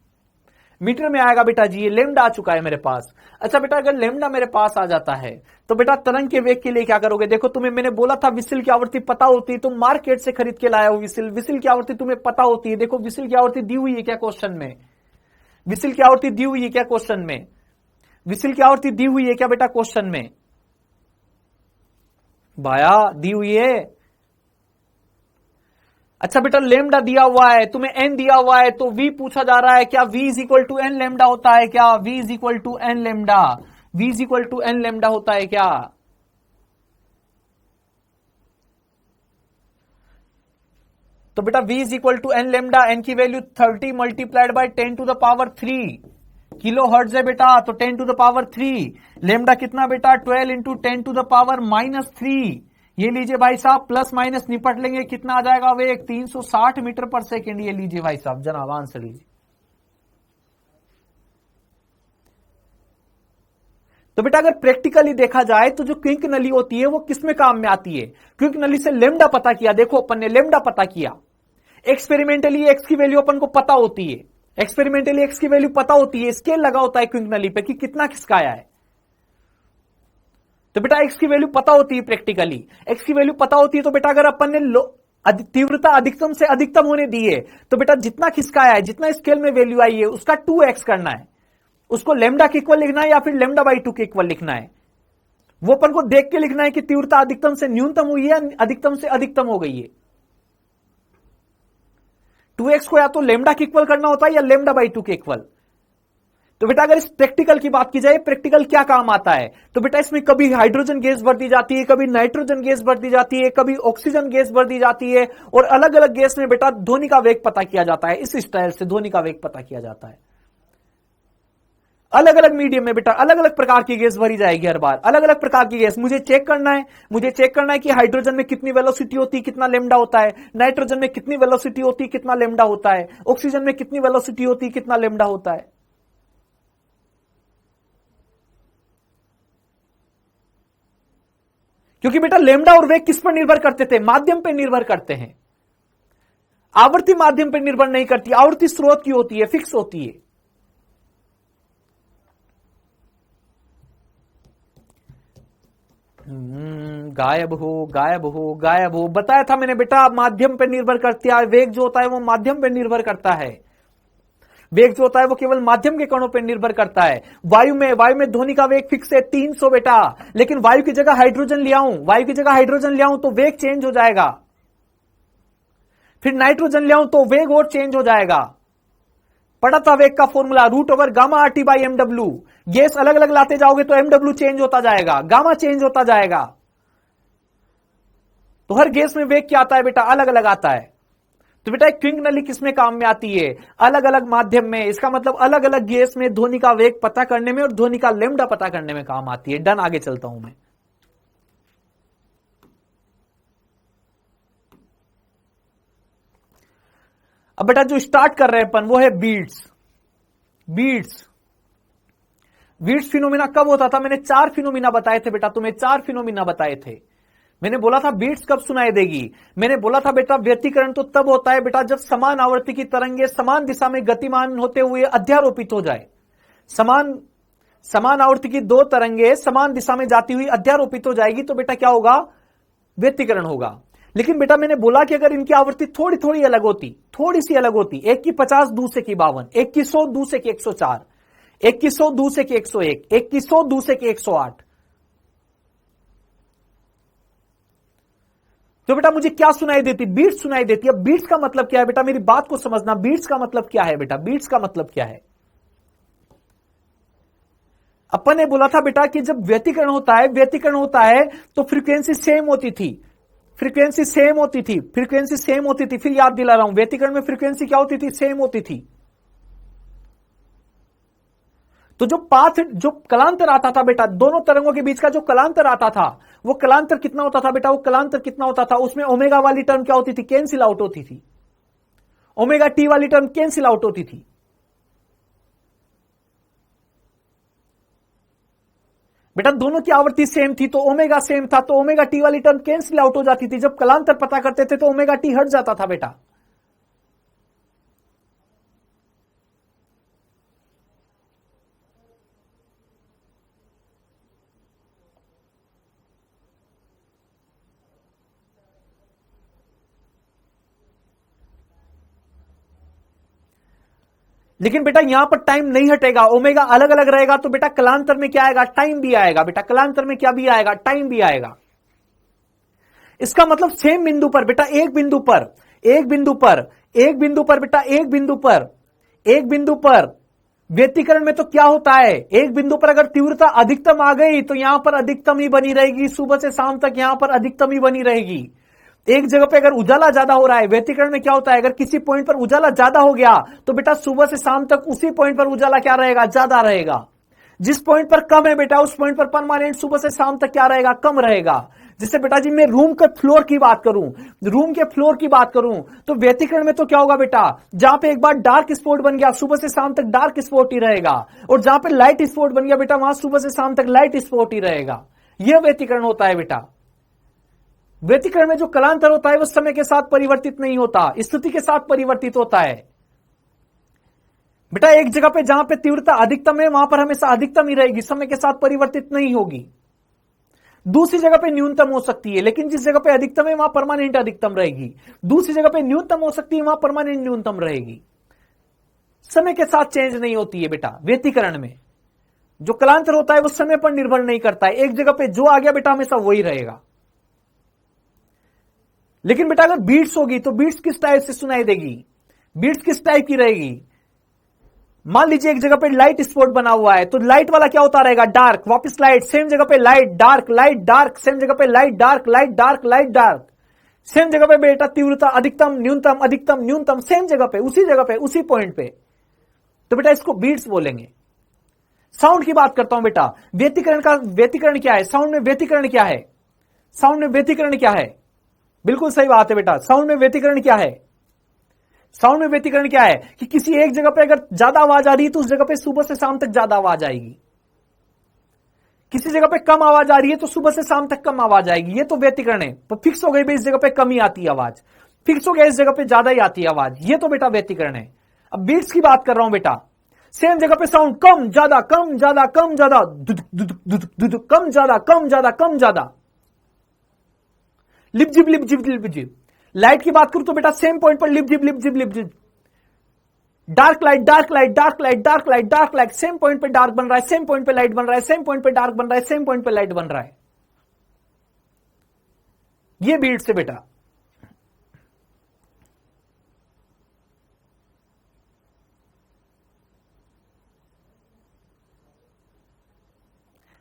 metre में आएगा बेटा जी। ये लेमडा आ चुका है मेरे पास। अच्छा बेटा अगर लेमडा मेरे पास आ जाता है तो बेटा तरंग के वेग के लिए क्या करोगे, देखो तुम्हें मैंने बोला था विसिल की आवृत्ति पता होती है, तुम मार्केट से खरीद के लाया हो विसिल की आवृत्ति तुम्हें पता होती है। देखो विसिल की आवृत्ति दी हुई है क्या क्वेश्चन में, विसिल की आवृत्ति दी हुई है क्या क्वेश्चन में, विसिल की आवृत्ति दी हुई है क्या बेटा क्वेश्चन में, भाया दी हुई है। अच्छा बेटा लेमडा दिया हुआ है, तुम्हें एन दिया हुआ है, तो वी पूछा जा रहा है क्या v is equal to n lambda होता है क्या, v is equal to n lambda, v is equal to n lambda होता है क्या। तो बेटा v is equal to n lambda, n की value 30 multiplied by 10 to the power 3 kilo hertz है बेटा, तो 10 टू द पावर 3, लेमडा कितना बेटा 12 इंटू 10 टू द पावर -3, ये लीजिए भाई साहब, प्लस माइनस निपट लेंगे कितना आ जाएगा वेग, 360 मीटर पर सेकेंड। ये लीजिए भाई साहब जनाब आंसर लीजिए। तो बेटा अगर प्रैक्टिकली देखा जाए तो जो क्विंक नली होती है वो किसमें काम में आती है, क्विंक नली से लेमडा पता किया, देखो अपन ने लेमडा पता किया, एक्सपेरिमेंटली एक्स की वैल्यू अपन को पता होती है, एक्सपेरिमेंटली एक्स की वैल्यू पता होती है, स्केल लगा होता है क्विंक नली पे कि कितना खिसकाया है। तो बेटा एक्स की वैल्यू पता होती है, प्रैक्टिकली एक्स की वैल्यू पता होती है, तो बेटा अगर अपन ने तीव्रता अधिकतम से अधिकतम होने दी है तो बेटा जितना खिसकाया है, जितना स्केल में वैल्यू आई है उसका 2x करना है, उसको लेमडा के इक्वल लिखना है या फिर लेमडा बाई 2 के इक्वल लिखना है, वो अपन को देख के लिखना है कि तीव्रता अधिकतम से न्यूनतम हुई है, अधिकतम से अधिकतम हो गई है। 2x को या तो लेमडा के इक्वल करना होता है या लेमडा बाई 2 के इक्वल। तो बेटा अगर इस प्रैक्टिकल की बात की जाए, प्रैक्टिकल क्या काम आता है, तो बेटा इसमें कभी हाइड्रोजन गैस भर दी जाती है, कभी नाइट्रोजन गैस भर दी जाती है, कभी ऑक्सीजन गैस भर दी जाती है, और अलग अलग गैस में बेटा ध्वनि का वेग पता किया जाता है, इस स्टाइल से ध्वनि का वेग पता किया जाता है। अलग अलग मीडियम में बेटा अलग अलग प्रकार की गैस भरी जाएगी हर बार, अलग अलग प्रकार की गैस। मुझे चेक करना है कि हाइड्रोजन में कितनी वेलोसिटी होती है, कितना लेमडा होता है, नाइट्रोजन में कितनी वेलोसिटी होती है, कितना लेमडा होता है, ऑक्सीजन में कितनी वेलोसिटी होती है, कितना लेमडा होता है। क्योंकि बेटा लेमडा और वेग किस पर निर्भर करते थे? माध्यम पर निर्भर करते हैं। आवृत्ति माध्यम पर निर्भर नहीं करती, आवृत्ति स्रोत की होती है, फिक्स होती है। गायब हो बताया था मैंने बेटा, माध्यम पर निर्भर करती है। वेग जो होता है वो माध्यम पर निर्भर करता है, वेग जो होता है वो केवल माध्यम के कणों पर निर्भर करता है। वायु में ध्वनि का वेग फिक्स है 300 बेटा, लेकिन वायु की जगह हाइड्रोजन ले आऊं तो वेग चेंज हो जाएगा। फिर नाइट्रोजन ले आऊं तो वेग और चेंज हो जाएगा। पढ़ा था वेग का फॉर्मूला, √γ/RT/mw। गैस अलग अलग लाते जाओगे तो mw चेंज होता जाएगा, गामा चेंज होता जाएगा। तो हर गैस में वेग क्या आता है बेटा? अलग अलग आता है। तो बेटा क्विंक नली किसमें काम में आती है? अलग अलग माध्यम में। इसका मतलब अलग अलग गैस में ध्वनि का वेग पता करने में और ध्वनि का लेमडा पता करने में काम आती है। डन, आगे चलता हूं मैं। अब बेटा जो स्टार्ट कर रहे हैं अपन वो है बीट्स फिनोमिना कब होता था? मैंने 4 फिनोमिना बताए थे बेटा, तुम्हें 4 फिनोमिना बताए थे। मैंने बोला था बीट्स कब सुनाई देगी? मैंने बोला था बेटा व्यतिकरण तो तब होता है बेटा जब समान आवर्ती की तरंगे समान दिशा में गतिमान होते हुए अध्यारोपित हो जाए। समान आवर्ती की 2 तरंगे समान दिशा में जाती हुई अध्यारोपित हो जाएगी तो बेटा क्या होगा? व्यतिकरण होगा। लेकिन बेटा मैंने बोला कि अगर इनकी आवृत्ति थोड़ी थोड़ी अलग होती, थोड़ी सी अलग होती, एक की 50, दूसरे की 52, एक की 100, दूसरे की 104, एक की 100, दूसरे की 101, एक की 100, दूसरे की 108, तो बेटा मुझे क्या सुनाई देती? बीट्स सुनाई देती है। बीट्स का मतलब क्या है बेटा? मेरी बात को समझना, बीट्स का मतलब क्या है बेटा? बीट्स का मतलब क्या है? अपन ने बोला था बेटा कि जब व्यतिकरण होता है तो फ्रीक्वेंसी सेम होती थी, फ्रीक्वेंसी सेम होती थी। फिर याद दिला रहा हूं, व्यतिकरण में फ्रीक्वेंसी क्या होती थी? सेम होती थी। तो जो कलांतर आता था बेटा, दोनों तरंगों के बीच का जो कलांतर आता था, वो कलांतर कितना होता था बेटा? उसमें ओमेगा वाली टर्म क्या होती थी? कैंसिल आउट होती थी। ओमेगा टी वाली टर्म कैंसिल आउट होती थी। बेटा दोनों की आवृत्ति सेम थी तो ओमेगा सेम था, तो ओमेगा टी वाली टर्म कैंसिल आउट हो जाती थी। जब कलांतर पता करते थे तो ओमेगा टी हट जाता था बेटा। लेकिन बेटा यहां पर टाइम नहीं हटेगा, ओमेगा अलग अलग रहेगा तो बेटा कलांतर में क्या आएगा? टाइम भी आएगा बेटा। कलांतर में क्या भी आएगा? टाइम भी आएगा। इसका मतलब सेम बिंदु पर बेटा, एक बिंदु पर व्यतिकरण में तो क्या होता है? एक बिंदु पर अगर तीव्रता अधिकतम आ गई तो यहां पर अधिकतम ही बनी रहेगी, सुबह से शाम तक यहां पर अधिकतम ही बनी रहेगी। एक जगह पे अगर उजाला ज्यादा हो रहा है, व्यतिकरण में क्या होता है? अगर किसी पॉइंट पर उजाला ज्यादा हो गया तो बेटा सुबह से शाम तक उसी पॉइंट पर उजाला क्या रहेगा? ज्यादा रहेगा। जिस पॉइंट पर कम है बेटा उस पॉइंट पर परमानेंट सुबह से शाम तक क्या रहेगा? कम रहेगा। जिससे बेटा जी मैं रूम के फ्लोर की बात करूं तो व्यतिकरण में तो क्या होगा बेटा? जहां पे एक बार डार्क स्पॉट बन गया सुबह से शाम तक डार्क स्पॉट ही रहेगा, और जहां पे लाइट स्पॉट बन गया बेटा वहां सुबह से शाम तक लाइट स्पॉट ही रहेगा। यह व्यतिकरण होता है बेटा। व्यतिकरण में जो कलांतर होता है वो समय के साथ परिवर्तित नहीं होता, स्थिति के साथ परिवर्तित होता है बेटा। एक जगह पे जहां पे तीव्रता अधिकतम है वहां पर हमेशा अधिकतम ही रहेगी, समय के साथ परिवर्तित नहीं होगी। दूसरी जगह पे न्यूनतम हो सकती है, लेकिन जिस जगह पे अधिकतम है वहां परमानेंट अधिकतम रहेगी। दूसरी जगह पे न्यूनतम हो सकती है, वहां परमानेंट न्यूनतम रहेगी। समय के साथ चेंज नहीं होती है बेटा। व्यतिकरण में जो कलांतर होता है वो समय पर निर्भर नहीं करता है, एक जगह पे जो आ गया बेटा हमेशा वही रहेगा। लेकिन बेटा अगर बीट्स होगी तो बीट्स किस टाइप से सुनाई देगी? बीट्स किस टाइप की रहेगी? मान लीजिए एक जगह पे लाइट स्पॉट बना हुआ है तो लाइट वाला क्या होता रहेगा? डार्क, वापस लाइट, सेम जगह पे light dark, light dark, same जगह पे light dark, light dark, light dark, same जगह पे बेटा तीव्रता अधिकतम न्यूनतम अधिकतम न्यूनतम, सेम जगह पे उसी पॉइंट पे। तो बेटा इसको बीट्स बोलेंगे। साउंड की बात करता हूं बेटा। व्यतिकरण क्या है? साउंड में व्यतिकरण क्या है? साउंड में व्यतिकरण क्या है? बिल्कुल सही बात है बेटा। साउंड में व्यतिकरण क्या है? साउंड में व्यतिकरण क्या है कि किसी एक जगह पे अगर ज्यादा आवाज आ रही है तो उस जगह पे सुबह से शाम तक ज्यादा आवाज आएगी। किसी जगह पे कम आवाज आ रही है तो सुबह से शाम तक कम आवाज आएगी। ये तो व्यतिकरण है। तो फिक्स हो गई भाई, इस जगह पे कम ही आती है आवाज, फिक्स हो गया इस जगह पे ज्यादा ही आती है आवाज। ये तो बेटा व्यतिकरण है। अब बीट्स की बात कर रहा हूं बेटा। सेम जगह पे साउंड कम ज्यादा कम ज्यादा कम ज्यादा, दुदुक दुदुक दुदुक दुदुक, कम ज्यादा कम ज्यादा कम ज्यादा, लिपजिब लिपजिब लिपजिब। लाइट की बात करूं तो बेटा सेम पॉइंट पर लिपजिब लिपजिब लिपजिब। Dark light dark light dark light dark light dark light, same point पे डार्क बन रहा है, सेम पॉइंट पे लाइट बन रहा है, सेम पॉइंट पे डार्क बन रहा है, सेम पॉइंट पे लाइट बन रहा है। ये बीट्स है बेटा।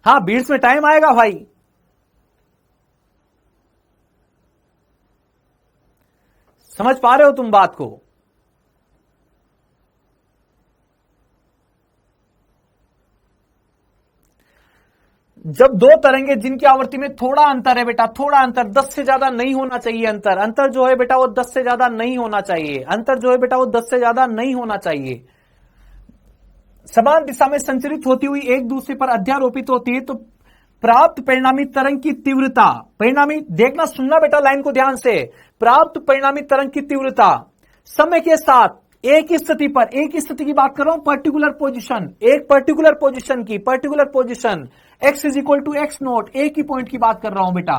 हां, बीट्स में टाइम आएगा भाई। समझ पा रहे हो तुम बात को? जब दो तरंगे जिनकी आवृत्ति में थोड़ा अंतर है बेटा, थोड़ा अंतर, 10 से ज्यादा नहीं होना चाहिए अंतर, अंतर जो है बेटा वो 10 से ज्यादा नहीं होना चाहिए, अंतर जो है बेटा वो 10 से ज्यादा नहीं होना चाहिए। समान दिशा में संचरित होती हुई एक दूसरे पर अध्यारोपित होती है तो प्राप्त परिणामी तरंग की तीव्रता, परिणामी देखना सुनना बेटा लाइन को ध्यान से, प्राप्त परिणामी तरंग की तीव्रता समय के साथ एक स्थिति पर, एक स्थिति की बात कर रहा हूं, पर्टिकुलर पोजीशन, एक पर्टिकुलर पोजीशन की, particular position x is equal to x naught, एक ही पॉइंट की बात कर रहा हूं बेटा,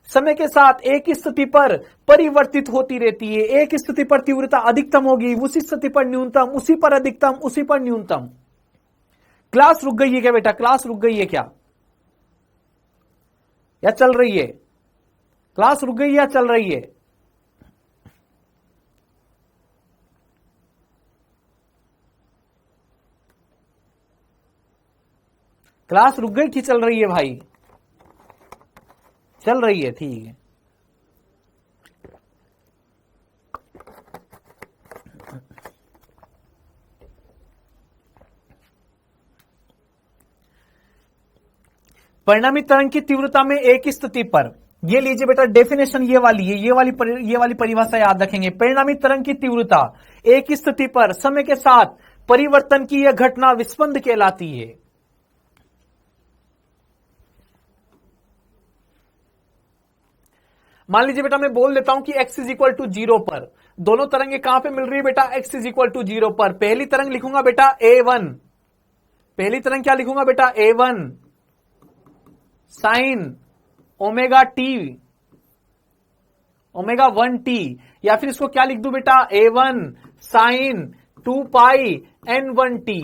समय के साथ एक स्थिति पर परिवर्तित होती रहती है। एक स्थिति पर तीव्रता अधिकतम होगी, उसी स्थिति पर न्यूनतम, उसी पर अधिकतम, उसी पर न्यूनतम। क्लास रुक गई है क्या बेटा? क्लास रुक गई है क्या या चल रही है? क्लास रुक गई या चल रही है? क्लास रुक गई कि चल रही है भाई? चल रही है, ठीक है। परिणामी तरंग की तीव्रता में एक स्थिति पर, ये लीजिए बेटा डेफिनेशन ये वाली है, ये वाली परिभाषा याद रखेंगे। परिणामी तरंग की तीव्रता एक स्थिति पर समय के साथ परिवर्तन की यह घटना विस्पंद कहलाती है। मान लीजिए बेटा मैं बोल देता हूं कि x इज इक्वल टू 0 पर, दोनों तरंगे कहां पे मिल रही है बेटा? x इज इक्वल टू 0 पर। पहली तरंग लिखूंगा बेटा a1, पहली तरंग क्या लिखूंगा बेटा? a1 sign omega T, omega 1t, या फिर इसको क्या लिख दूं बेटा? a1 साइन 2 पाई n1t।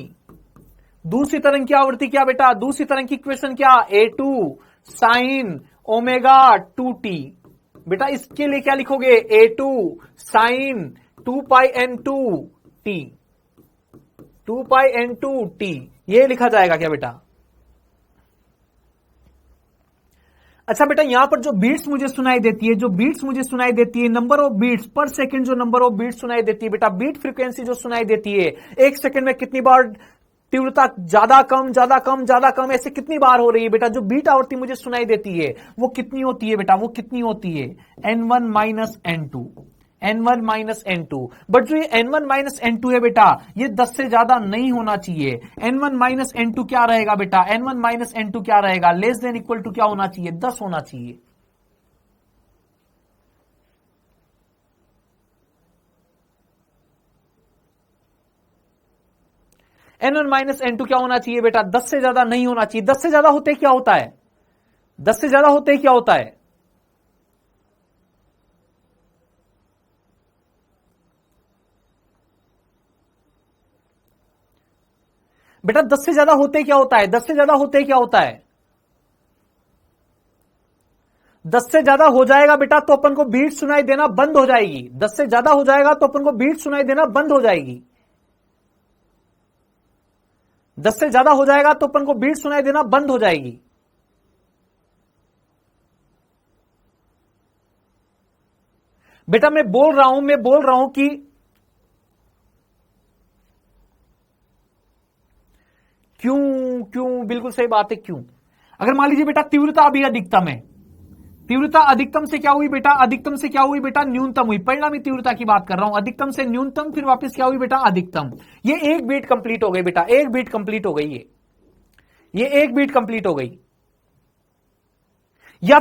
दूसरी तरंग की आवृत्ति क्या बेटा? दूसरी तरंग की इक्वेशन क्या? a2 sine omega 2t। बेटा इसके लिए क्या लिखोगे? a2 साइन 2 पाई n2t, 2 पाई n2t, ये लिखा जाएगा क्या बेटा? अच्छा बेटा यहां पर जो बीट्स मुझे सुनाई देती है, जो बीट्स मुझे सुनाई देती है, नंबर ऑफ बीट्स पर सेकंड, जो नंबर ऑफ बीट्स सुनाई देती है बेटा, बीट फ्रीक्वेंसी जो सुनाई देती है, एक सेकंड में कितनी बार तीव्रता ज्यादा कम ज्यादा कम ज्यादा कम ऐसे कितनी बार हो रही है बेटा? जो बीट आवृत्ति मुझे सुनाई देती है वो कितनी होती है बेटा? वो कितनी होती है? n1 minus n2, n1 minus n2। But जो ये n1 माइनस n2 है बेटा, ये 10 से ज्यादा नहीं होना चाहिए। n1 माइनस n2 क्या रहेगा बेटा? n1 माइनस n2 क्या रहेगा? लेस देन इक्वल टू क्या होना चाहिए? 10 होना चाहिए। n1 माइनस n2 क्या होना चाहिए बेटा? 10 से ज्यादा नहीं होना चाहिए। 10 से ज्यादा होते क्या होता है? 10 से ज्यादा होते क्या होता है बेटा? 10 से ज्यादा होते क्या होता है? 10 से ज्यादा होते क्या होता है? 10 से ज्यादा हो जाएगा बेटा तो अपन को बीट सुनाई देना बंद हो जाएगी। 10 से ज्यादा हो जाएगा तो अपन को बीट सुनाई देना बंद हो जाएगी। 10 से ज्यादा हो जाएगा तो अपन को बीट सुनाई देना बंद हो जाएगी। बेटा मैं बोल रहा हूं क्यों क्यों, बिल्कुल सही बात है, क्यों। अगर मान लीजिए बेटा तीव्रता अभी अधिकतम है, तीव्रता अधिकतम से क्या हुई बेटा, अधिकतम से क्या हुई बेटा, न्यूनतम हुई। परिणामी तीव्रता की बात कर रहा हूं, अधिकतम से न्यूनतम, फिर वापस क्या हुई बेटा, अधिकतम। ये एक बीट कंप्लीट हो गई बेटा, एक बीट कंप्लीट हो गई, ये एक बीट कंप्लीट हो गई। या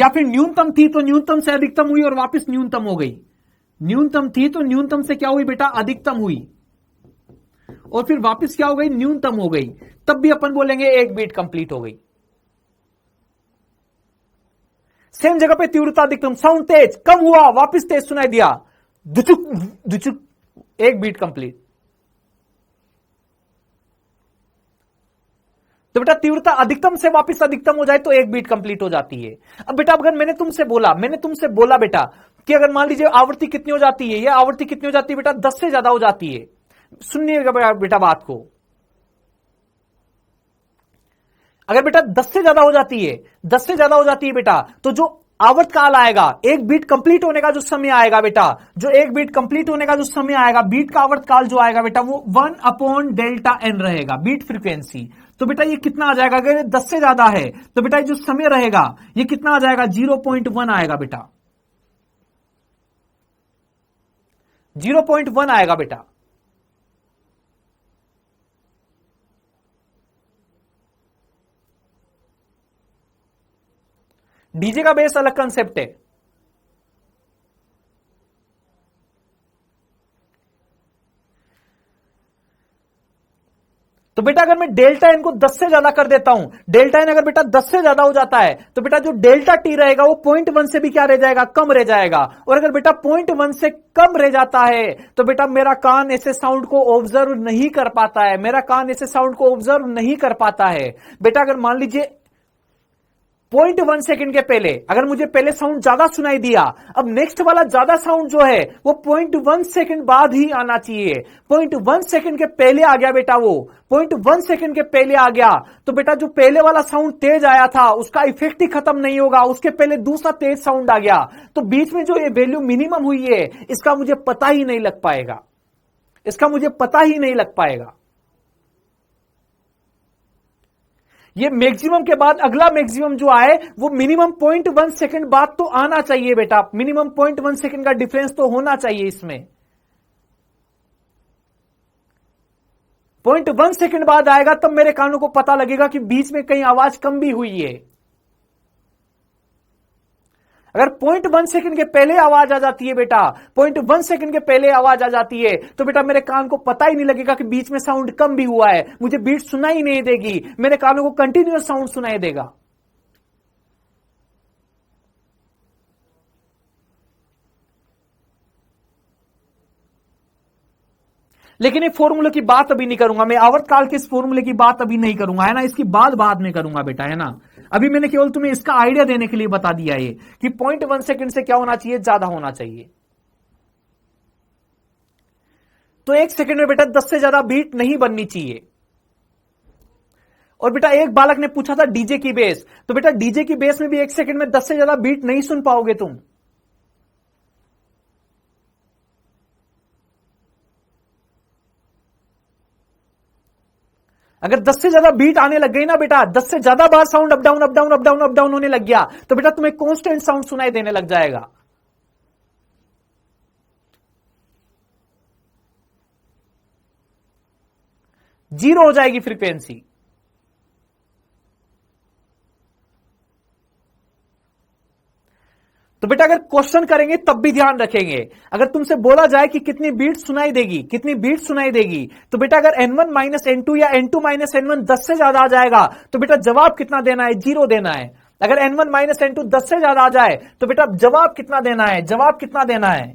फिर न्यूनतम थी तो न्यूनतम से अधिकतम हुई और वापस न्यूनतम हो गई। न्यूनतम थी तो न्यूनतम से क्या हुई बेटा, अधिकतम हुई और फिर वापस क्या हो गई, न्यूनतम हो गई। तब भी अपन बोलेंगे एक बीट कंप्लीट हो गई। सेम जगह पे तीव्रता अधिकतम, साउंड तेज, कम हुआ, वापस तेज सुनाई दिया, दुचुक दुचुक, एक बीट कंप्लीट। तो बेटा तीव्रता अधिकतम से वापस अधिकतम हो जाए तो एक बीट कंप्लीट हो जाती है। अब बेटा अगर मैंने तुमसे बोला बेटा कि अगर मान लीजिए आवृत्ति कितनी हो जाती है, यह आवृत्ति कितनी हो जाती है बेटा, 10 से ज्यादा हो जाती है। सुनिएगा बेटा बात को, अगर बेटा 10 से ज्यादा हो जाती है, 10 से ज्यादा हो जाती है बेटा, तो जो आवर्त काल आएगा, एक बीट कंप्लीट होने का जो समय आएगा बेटा, जो एक बीट कंप्लीट होने का जो समय आएगा, बीट का आवर्त काल जो आएगा बेटा, वो 1/Δn रहेगा, बीट फ्रीक्वेंसी। तो बेटा ये कितना आ जाएगा, अगर 10 से ज्यादा है तो बेटा जो समय रहेगा ये कितना आ जाएगा, 0.1 आएगा बेटा, 0.1 आएगा बेटा। डीजे का बेस अलग कंसेप्ट है। तो बेटा अगर मैं डेल्टा एन को 10 से ज्यादा कर देता हूं, डेल्टा एन अगर बेटा 10 से ज्यादा हो जाता है तो बेटा जो डेल्टा टी रहेगा वो 0.1 से भी क्या रह जाएगा, कम रह जाएगा। और अगर बेटा 0.1 से कम रह जाता है तो बेटा मेरा कान ऐसे साउंड को ऑब्जर्व नहीं कर पाता है, मेरा कान ऐसे साउंड को ऑब्जर्व नहीं कर पाता है। बेटा अगर मान लीजिए 0.1 सेकंड के पहले अगर मुझे पहले साउंड ज्यादा सुनाई दिया, अब नेक्स्ट वाला ज्यादा साउंड जो है वो 0.1 सेकंड बाद ही आना चाहिए। 0.1 सेकंड के पहले आ गया बेटा, वो 0.1 सेकंड के पहले आ गया तो बेटा जो पहले वाला साउंड तेज आया था उसका इफेक्ट ही खत्म नहीं होगा, उसके पहले दूसरा तेज साउंड आ गया, तो बीच में जो ये वैल्यू मिनिमम हुई है इसका मुझे पता ही नहीं लग पाएगा, इसका मुझे पता ही नहीं लग पाएगा। ये मैक्सिमम के बाद अगला मैक्सिमम जो आए वो मिनिमम 0.1 सेकंड बाद तो आना चाहिए बेटा, मिनिमम 0.1 सेकंड का डिफरेंस तो होना चाहिए इसमें। 0.1 सेकंड बाद आएगा तब मेरे कानों को पता लगेगा कि बीच में कहीं आवाज कम भी हुई है। अगर 0.1 सेकंड के पहले आवाज आ जाती है बेटा, 0.1 सेकंड के पहले आवाज आ जाती है तो बेटा मेरे कान को पता ही नहीं लगेगा कि बीच में साउंड कम भी हुआ है, मुझे बीट सुनाई नहीं देगी, मेरे कानों को कंटिन्यूअस साउंड सुनाई देगा। लेकिन ये फॉर्मूले की बात अभी नहीं करूंगा मैं, आवर्तकाल के इस फॉर्मूले की बात अभी नहीं करूंगा, है ना, इसकी बात बाद में करूंगा बेटा, है ना। अभी मैंने केवल तुम्हें इसका आइडिया देने के लिए बता दिया ये कि 0.1 सेकंड से क्या होना चाहिए, ज्यादा होना चाहिए। तो एक सेकंड में बेटा 10 से ज्यादा बीट नहीं बननी चाहिए। और बेटा एक बालक ने पूछा था डीजे की बेस, तो बेटा डीजे की बेस में भी एक सेकंड में 10 से ज्यादा बीट नहीं सुन पाओगे तुम। अगर 10 से ज्यादा बीट आने लग गई ना बेटा, 10 से ज्यादा बार sound up down up down up down up down होने लग गया तो बेटा तुम्हें कांस्टेंट साउंड सुनाई देने लग जाएगा। जीरो हो जाएगी फ्रीक्वेंसी। तो बेटा अगर क्वेश्चन करेंगे तब भी ध्यान रखेंगे, अगर तुमसे बोला जाए कि कितनी बीट सुनाई देगी, कितनी बीट सुनाई देगी, तो बेटा अगर n1 माइनस n2 या n2 माइनस n1 10 से ज्यादा आ जाएगा तो बेटा जवाब कितना देना है, जीरो देना है। अगर n1 माइनस n2 10 से ज्यादा आ जाए तो बेटा जवाब कितना देना है, जवाब कितना देना है,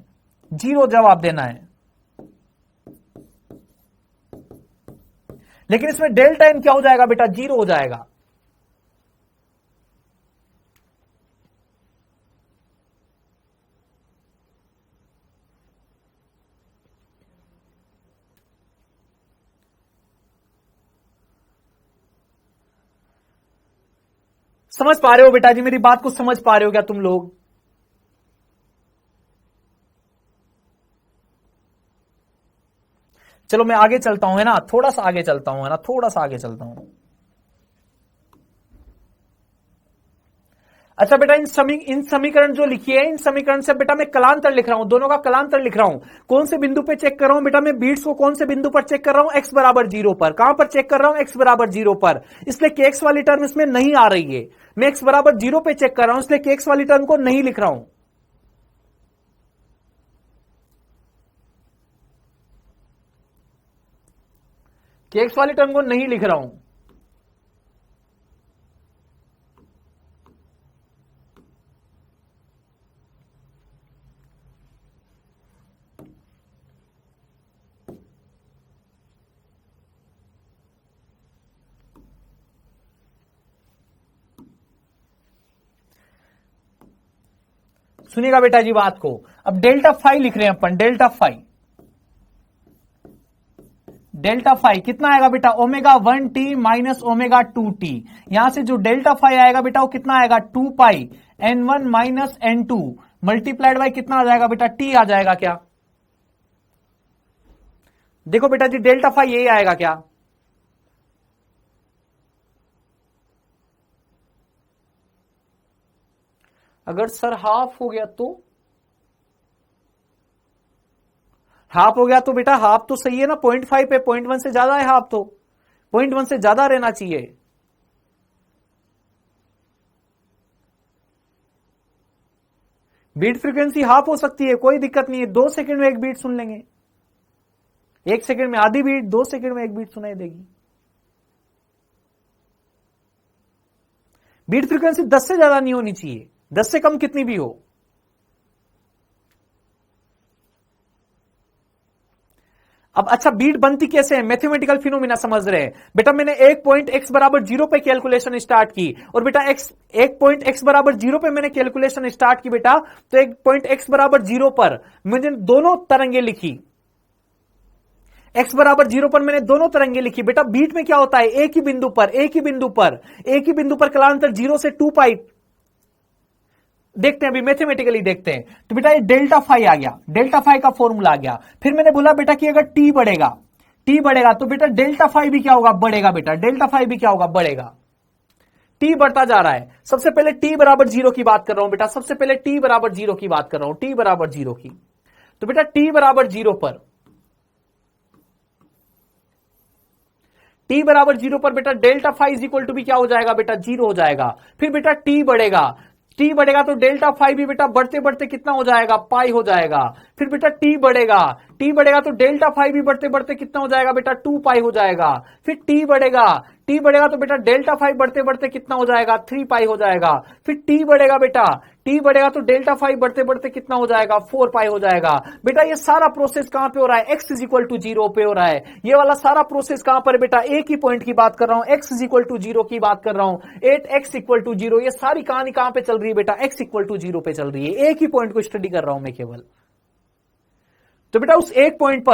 जीरो जवाब देना है। लेकिन इसमें डेल्टा एन क्या हो जाएगा बेटा, जीरो हो जाएगा। समझ पा रहे हो बेटा जी, मेरी बात को समझ पा रहे हो क्या तुम लोग? चलो मैं आगे चलता हूं, है ना, थोड़ा सा आगे चलता हूं, है ना, थोड़ा सा आगे चलता हूं। अच्छा बेटा, इन समीकरण जो लिखी है, इन समीकरण से बेटा मैं कलांतर लिख रहा हूं, दोनों का कलांतर लिख रहा हूं। कौन से बिंदु पे चेक कर रहा हूं बेटा मैं बीट्स को, कौन से बिंदु पर चेक कर रहा हूं, एक्स बराबर 0 पर। कहां पर चेक कर रहा हूं, एक्स बराबर 0 पर, इसलिए के एक्स वाली टर्म इसमें नहीं आ रही है। मैं एक्स बराबर 0 पे चेक कर रहा हूं, इसलिए के एक्स वाली टर्म को नहीं लिख रहा हूं। के एक्स वाली टर्म को नहीं लिख रहा हूं। सुनिएगा बेटा जी बात को। अब डेल्टा फाई लिख रहे हैं अपन, डेल्टा फाई, डेल्टा फाई कितना आएगा बेटा, omega 1t minus omega 2t। यहां से जो डेल्टा फाई आएगा बेटा वो कितना आएगा, 2 पाई n1 minus n2 multiplied by कितना आ जाएगा बेटा, t आ जाएगा क्या। देखो बेटा जी डेल्टा फाई यही आएगा क्या। अगर सर हाफ हो गया तो, हाफ हो गया तो बेटा हाफ तो सही है ना, 0.5 पे 0.1 से ज्यादा है हाफ, तो 0.1 से ज्यादा रहना चाहिए। बीट फ्रीक्वेंसी हाफ हो सकती है, कोई दिक्कत नहीं है, 2 सेकंड में एक बीट सुन लेंगे, 1 सेकंड में आधी बीट, 2 सेकंड में एक बीट सुनाई देगी। बीट फ्रीक्वेंसी 10 से ज्यादा नहीं होनी चाहिए, 10 से कम कितनी भी हो। अब अच्छा बीट बनती कैसे है, मैथमेटिकल फिनोमिना समझ रहे हैं बेटा। मैंने एक पॉइंट x बराबर 0 पे कैलकुलेशन स्टार्ट की, और बेटा एक पॉइंट x बराबर 0 पे मैंने कैलकुलेशन स्टार्ट की बेटा, तो एक पॉइंट x बराबर 0 पर मैंने दोनों तरंगे लिखी, x बराबर 0 पर मैंने दोनों तरंगे लिखी। बेटा बीट में क्या होता है, एक ही बिंदु पर कलांतर 0 से 2 पाई। देखते हैं अभी मैथमेटिकली देखते हैं। तो बेटा ये डेल्टा फाई आ गया, डेल्टा फाई का फॉर्मूला आ गया। फिर मैंने बोला बेटा कि अगर t बढ़ेगा तो बेटा डेल्टा फाई भी क्या होगा, बढ़ेगा। बेटा डेल्टा फाई भी क्या होगा, बढ़ेगा। t बढ़ता जा रहा है। सबसे पहले t बराबर 0 की बात कर रहा हूं बेटा, सबसे पहले t बराबर 0 की बात कर रहा हूं, t बराबर 0 की। तो बेटा t बराबर 0 पर, t बराबर 0 पर बेटा delta phi is equal to भी क्या हो जाएगा बेटा, 0 हो जाएगा। फिर बेटा t बढ़ेगा तो डेल्टा फाई भी बेटा बढ़ते बढ़ते कितना हो जाएगा, पाई हो जाएगा। फिर बेटा t बढ़ेगा तो डेल्टा फाई भी बढ़ते बढ़ते कितना हो जाएगा बेटा, 2 पाई हो जाएगा। फिर t बढ़ेगा तो बेटा डेल्टा फाई बढ़ते बढ़ते कितना हो जाएगा, 3 पाई हो जाएगा। फिर t बढ़ेगा तो डेल्टा फाई बढ़ते बढ़ते कितना हो जाएगा, 4 पाई हो जाएगा। बेटा ये सारा प्रोसेस कहां पे हो रहा है, x इज इक्वल टू 0 पे हो रहा है। ये वाला सारा प्रोसेस कहां पर है बेटा, एक ही पॉइंट की बात कर रहा हूं, x इज इक्वल टू 0 की बात कर रहा हूं, 8x इक्वल टू 0। ये सारी कहानी कहां पे चल रही है बेटा, x इक्वल टू 0 पे चल रही है। एक ही पॉइंट को स्टडी कर रहा हूं मैं केवल। तो बेटा उस एक पॉइंट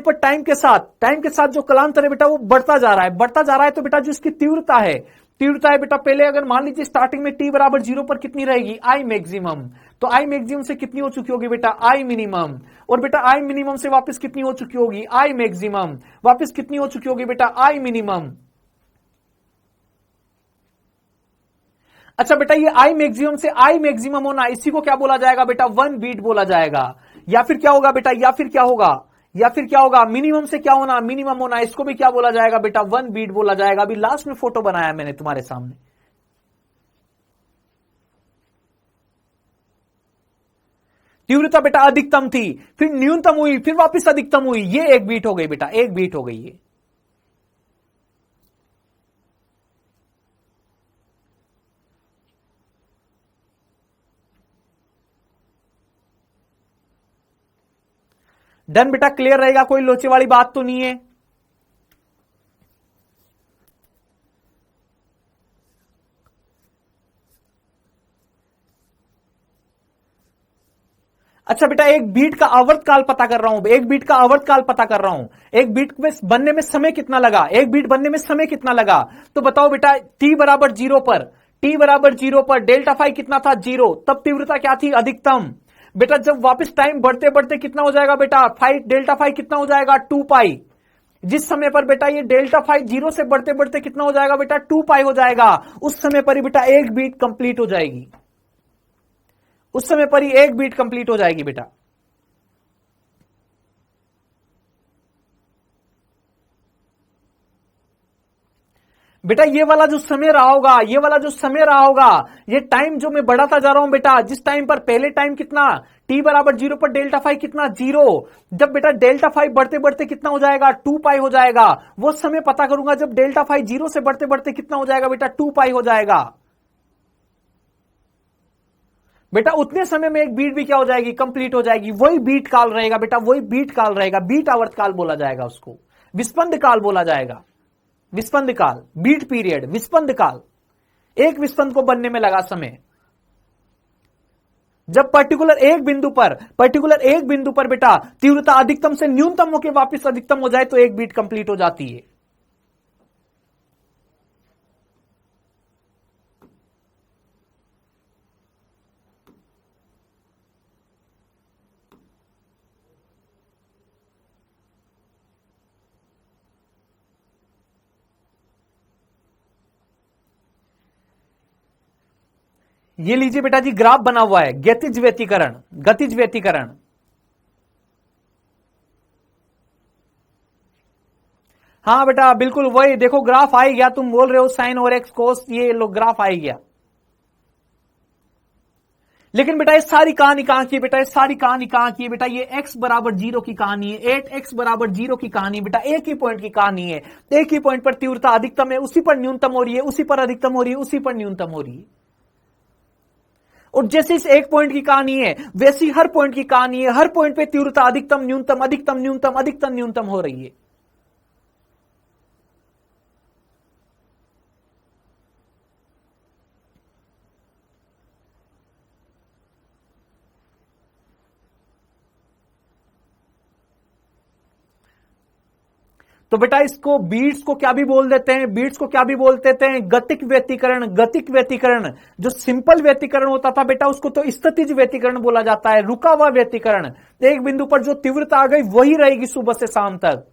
पर टाइम के साथ जो कलांतर है बेटा वो बढ़ता जा रहा है। तो बेटा जो इसकी तीव्रता है बेटा, पहले अगर मान लीजिए स्टार्टिंग में t बराबर 0 पर कितनी रहेगी, I मैक्सिमम। तो I मैक्सिमम से कितनी हो चुकी होगी बेटा, I मिनिमम। और बेटा I मिनिमम से वापस कितनी हो चुकी होगी, I मैक्सिमम। वापस कितनी हो चुकी होगी बेटा, I मिनिमम। अच्छा बेटा ये I मैक्सिमम से I मैक्सिमम होना, इसी को क्या बोला जाएगा बेटा, 1 बीट बोला जाएगा। या फिर क्या होगा बेटा, या फिर क्या होगा मिनिमम से क्या होना, मिनिमम होना, इसको भी क्या बोला जाएगा बेटा, 1 बीट बोला जाएगा। अभी लास्ट में फोटो बनाया मैंने तुम्हारे सामने। तीव्रता बेटा अधिकतम थी, फिर न्यूनतम हुई, फिर वापस अधिकतम हुई। ये 1 बीट हो गई बेटा, 1 बीट हो गई ये। डन बेटा, क्लियर रहेगा, कोई लोचे वाली बात तो नहीं है। अच्छा बेटा एक बीट का आवर्तकाल पता कर रहा हूं, एक बीट में बनने में समय कितना लगा, तो बताओ बेटा t बराबर 0 पर डेल्टा फाई कितना था, 0। तब तीव्रता क्या थी, अधिकतम। बेटा जब वापस टाइम बढ़ते बढ़ते कितना हो जाएगा बेटा, डेल्टा फाई कितना हो जाएगा, 2 पाई। जिस समय पर बेटा ये डेल्टा फाई 0 से बढ़ते बढ़ते कितना हो जाएगा बेटा, 2 पाई हो जाएगा, उस समय पर ही बेटा एक बीट कंप्लीट हो जाएगी, उस समय पर ही एक बीट कंप्लीट हो जाएगी बेटा। बेटा ये वाला जो समय रहा होगा, ये वाला जो समय रहा होगा, ये टाइम जो मैं बढ़ाता जा रहा हूं बेटा, जिस टाइम पर पहले टाइम कितना t बराबर 0 पर डेल्टा फाई कितना 0, जब बेटा डेल्टा फाई बढ़ते बढ़ते कितना हो जाएगा, 2 पाई हो जाएगा, वो समय पता करूंगा जब डेल्टा फाई 0 से बढ़ते बढ़ते कितना हो जाएगा बेटा, 2 पाई हो जाएगा। बेटा उतने समय में एक बीट भी क्या हो जाएगी, कंप्लीट हो जाएगी, वही बीट काल रहेगा बेटा, वही बीट काल रहेगा, बीट आवर्त काल बोला जाएगा उसको, विस्पंद काल बोला जाएगा, विस्पंद काल, बीट पीरियड, विस्पंद काल, एक विस्पंद को बनने में लगा समय। जब पर्टिकुलर एक बिंदु पर बेटा तीव्रता अधिकतम से न्यूनतम होकर वापस अधिकतम हो जाए तो एक बीट कंप्लीट हो जाती है। ये लीजिए बेटा जी ग्राफ बना हुआ है, गतिज व्यतिकरण, गतिज व्यतिकरण। हाँ बेटा बिल्कुल वही, देखो ग्राफ आ ही गया, तुम बोल रहे हो साइन और एक्स कोस, ये लो ग्राफ आ ही गया। लेकिन बेटा ये सारी कहानी कहां की है बेटा, ये सारी कहानी कहां की है बेटा, ये x बराबर 0 की कहानी है, 8x बराबर 0 की कहानी बेटा, एक ही पॉइंट की कहानी है, एक ही पॉइंट पर तीव्रता अधिकतम है, उसी पर न्यूनतम हो रही है, उसी पर अधिकतम हो रही है, उसी पर न्यूनतम हो रही है। और जैसे इस एक पॉइंट की कहानी है वैसी हर पॉइंट की कहानी है, हर पॉइंट पे तीव्रता अधिकतम न्यूनतम अधिकतम न्यूनतम अधिकतम न्यूनतम हो रही है। तो बेटा इसको बीट्स को क्या भी बोल देते हैं, बीट्स को क्या भी बोल देते हैं, गतिक व्यतिकरण, गतिक व्यतिकरण। जो सिंपल व्यतिकरण होता था बेटा उसको तो स्थितिज व्यतिकरण बोला जाता है, रुका हुआ व्यतिकरण, एक बिंदु पर जो तीव्रता आ गई वही रहेगी सुबह से शाम तक।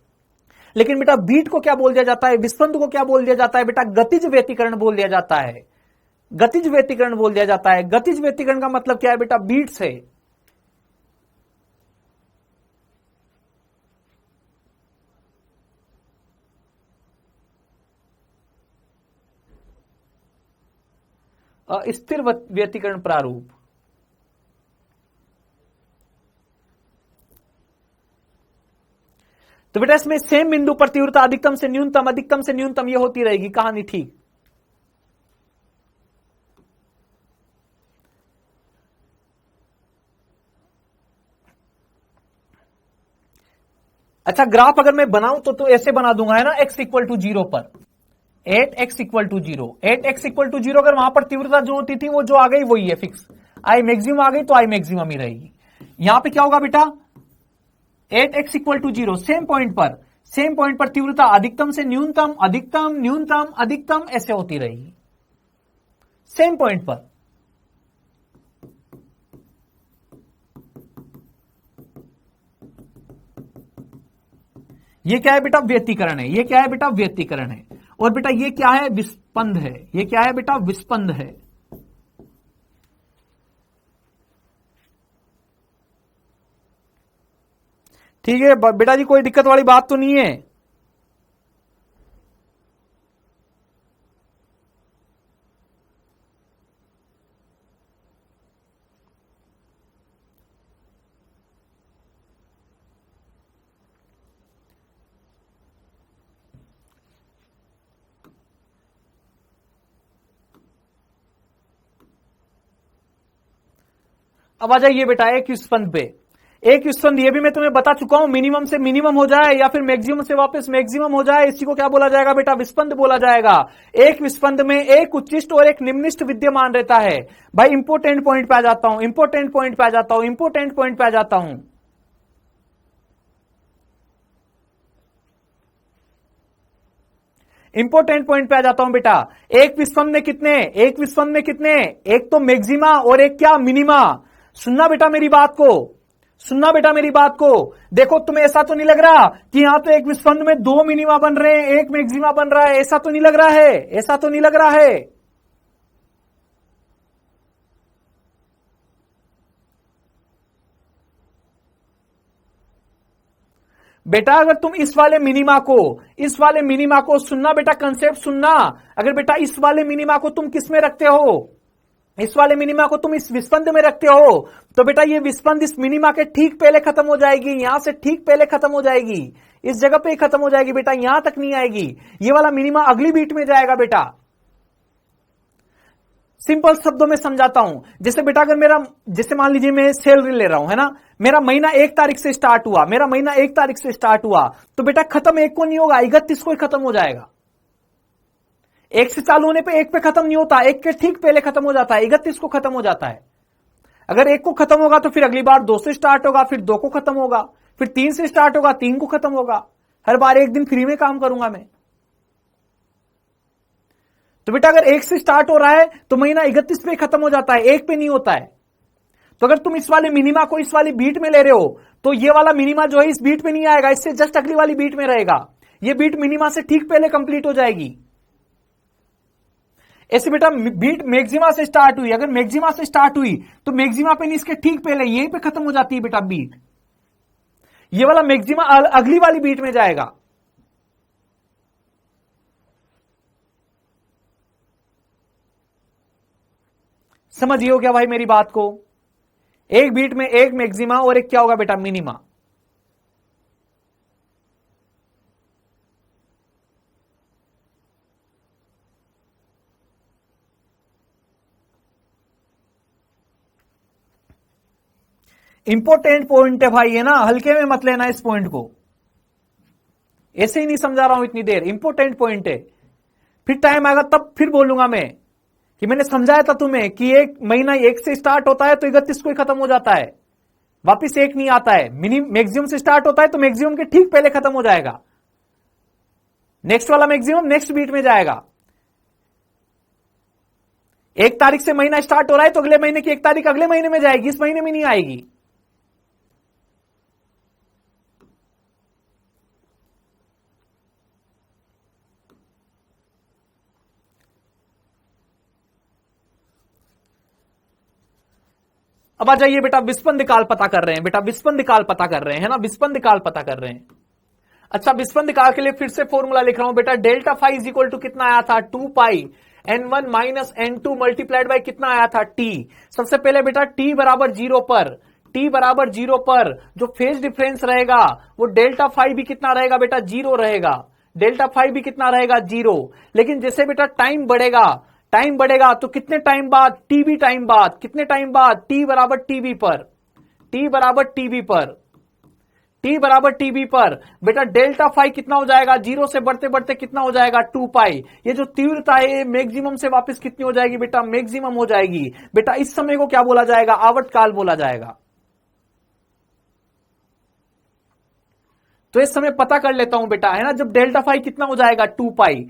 लेकिन बेटा बीट को क्या बोल दिया जाता है, विस्पंद को क्या बोल दिया जाता है बेटा, गतिज व्यतिकरण बोल दिया जाता है, गतिज व्यतिकरण बोल दिया जाता है। गतिज व्यतिकरण का मतलब क्या है बेटा, बीट्स है। स्थिर व्यतिकरण प्रारूप। तो बेटा इसमें सेम बिंदु पर तीव्रता अधिकतम से न्यूनतम अधिकतम से न्यूनतम ये होती रहेगी, कहानी ठीक। अच्छा ग्राफ अगर मैं बनाऊं तो ऐसे बना दूंगा है ना, x इक्वल टू 0 पर 8x equal to 0, 8x equal to 0, अगर वहां पर तीव्रता जो होती थी वो जो आ गई वही है फिक्स, आई मैक्सिमम आ गई तो आई मैक्सिमम ही रहेगी। यहां पे क्या होगा बेटा, 8x equal to 0, same point पर तीव्रता अधिकतम से न्यूनतम अधिकतम न्यूनतम अधिकतम ऐसे होती रहेगी, सेम पॉइंट पर। ये क्या है बेटा, व्यतिकरण है, ये क्या है बेटा, व्यतिकरण है। और बेटा ये क्या है, विस्पंद है, ये क्या है बेटा, विस्पंद है। ठीक है बेटा जी, कोई दिक्कत वाली बात तो नहीं है। अब आ जाइए बेटा एक विस्पंद पे, एक विस्पंद ये भी मैं तुम्हें बता चुका हूं, मिनिमम से मिनिमम हो जाए या फिर मैक्सिमम से वापस मैक्सिमम हो जाए, इसी को क्या बोला जाएगा बेटा, विस्पंद बोला जाएगा। एक विस्पंद में एक उच्चिष्ट और एक निम्निष्ट विद्यमान रहता है। भाई इंपोर्टेंट पॉइंट पे आ जाता हूं, इंपोर्टेंट पॉइंट पे आ जाता हूं, इंपोर्टेंट पॉइंट पे आ जाता हूं। इंपोर्टेंट पॉइंट पे आ जाता हूं बेटा। एक विस्पंद में कितने, एक विस्पंद में कितने, एक तो मैक्सिमा और एक क्या, मिनिमा। सुनना बेटा मेरी बात को, सुनना बेटा मेरी बात को। देखो तुम्हें ऐसा तो नहीं लग रहा कि यहां तो एक विस्पंद में 2 मिनिमा बन रहे हैं, एक मैक्सिमा बन रहा है, ऐसा तो नहीं लग रहा है, ऐसा तो नहीं लग रहा है। बेटा अगर तुम इस वाले मिनिमा को सुनना बेटा, कंसेप्ट सुनना। अगर बेटा इस वाले मिनिमा को तुम किस में रखते हो, इस वाले मिनिमा को तुम इस विस्पंद में रखते हो, तो बेटा ये विस्पंद इस मिनिमा के ठीक पहले खत्म हो जाएगी, यहां से ठीक पहले खत्म हो जाएगी, इस जगह पे ही खत्म हो जाएगी बेटा, यहां तक नहीं आएगी। ये वाला मिनिमा अगली बीट में जाएगा बेटा। सिंपल शब्दों में समझाता हूं, जैसे बेटा अगर मेरा, जैसे मान लीजिए मैं सैलरी ले रहा हूं, है ना, मेरा महीना 1 तारीख से स्टार्ट हुआ, मेरा महीना 1 तारीख से स्टार्ट हुआ, तो बेटा खत्म 1 को नहीं होगा, 31 को ही खत्म हो जाएगा। 1 से चालू होने पे 1 पे खत्म नहीं होता, 1 के ठीक पहले खत्म हो जाता है, 31 को खत्म हो जाता है। अगर 1 को खत्म होगा तो फिर अगली बार 2 से स्टार्ट होगा, फिर 2 को खत्म होगा, फिर 3 से स्टार्ट होगा, 3 को खत्म होगा। हर बार 1 दिन फ्री में काम करूंगा मैं। तो बेटा अगर 1 से स्टार्ट हो रहा है तो महीना 31 पे खत्म हो जाता है, 1 पे नहीं होता है। तो अगर तुम इस वाले मिनिमा को इस वाली बीट में ले रहे हो, तो ये वाला मिनिमा जो है इस बीट में नहीं आएगा, इससे जस्ट अगली वाली बीट में रहेगा। ये बीट मिनिमा से ठीक पहले कंप्लीट हो जाएगी। ऐसे बेटा बीट मैक्सिमा से स्टार्ट हुई, अगर मैक्सिमा से स्टार्ट हुई तो मैक्सिमा पे नहीं, इसके ठीक पहले यहीं पे खत्म हो जाती है बेटा बीट। ये वाला मैक्सिमा अगली वाली बीट में जाएगा। समझिए हो क्या भाई मेरी बात को? एक बीट में एक मैक्सिमा और एक क्या होगा बेटा, मिनिमा। इंपॉर्टेंट पॉइंट है भाई, है ना, हल्के में मत लेना इस पॉइंट को, ऐसे ही नहीं समझा रहा हूं इतनी देर, इंपॉर्टेंट पॉइंट है। फिर टाइम आएगा तब फिर बोलूंगा मैं कि मैंने समझाया था तुम्हें कि एक महीना 1 से स्टार्ट होता है तो 31 को ही खत्म हो जाता है, वापिस 1 नहीं आता है। मैक्सिमम से स्टार्ट होता है तो मैक्सिमम के ठीक पहले खत्म हो जाएगा, नेक्स्ट वाला मैक्सिमम नेक्स्ट बीट में जाएगा। 1 तारीख से महीना स्टार्ट हो रहा है तो अगले महीने की 1 तारीख अगले महीने में जाएगी, इस महीने में नहीं आएगी। अब आ जाइए बेटा, विस्पंद काल पता कर रहे हैं बेटा, विस्पंद काल पता कर रहे हैं, है ना, विस्पंद काल पता कर रहे हैं। अच्छा, विस्पंद काल के लिए फिर से फॉर्मूला लिख रहा हूं बेटा, delta phi is equal to कितना आया था, 2 पाई n1 minus n2 multiplied by कितना आया था, t। सबसे पहले बेटा t बराबर 0 पर, t बराबर 0 पर जो फेज डिफरेंस रहेगा वो डेल्टा फाई भी कितना रहेगा बेटा, 0 रहेगा। डेल्टा फाई भी कितना रहेगा, 0। लेकिन जैसे बेटा टाइम बढ़ेगा तो कितने टाइम बाद, टीबी टाइम बाद, कितने टाइम बाद, टी बराबर टीबी पर, टी बराबर टीबी पर, टी बराबर टीबी पर बेटा डेल्टा फाई कितना हो जाएगा, 0 से बढ़ते बढ़ते कितना हो जाएगा, 2 पाई। ये जो तीव्रता है मैक्सिमम से वापस कितनी हो जाएगी बेटा, मैक्सिमम हो जाएगी। बेटा इस समय को क्या बोला जाएगा, आवर्तकाल बोला जाएगा। तो इस समय पता कर लेता हूं बेटा, है ना, जब डेल्टा फाई कितना हो जाएगा, 2 पाई।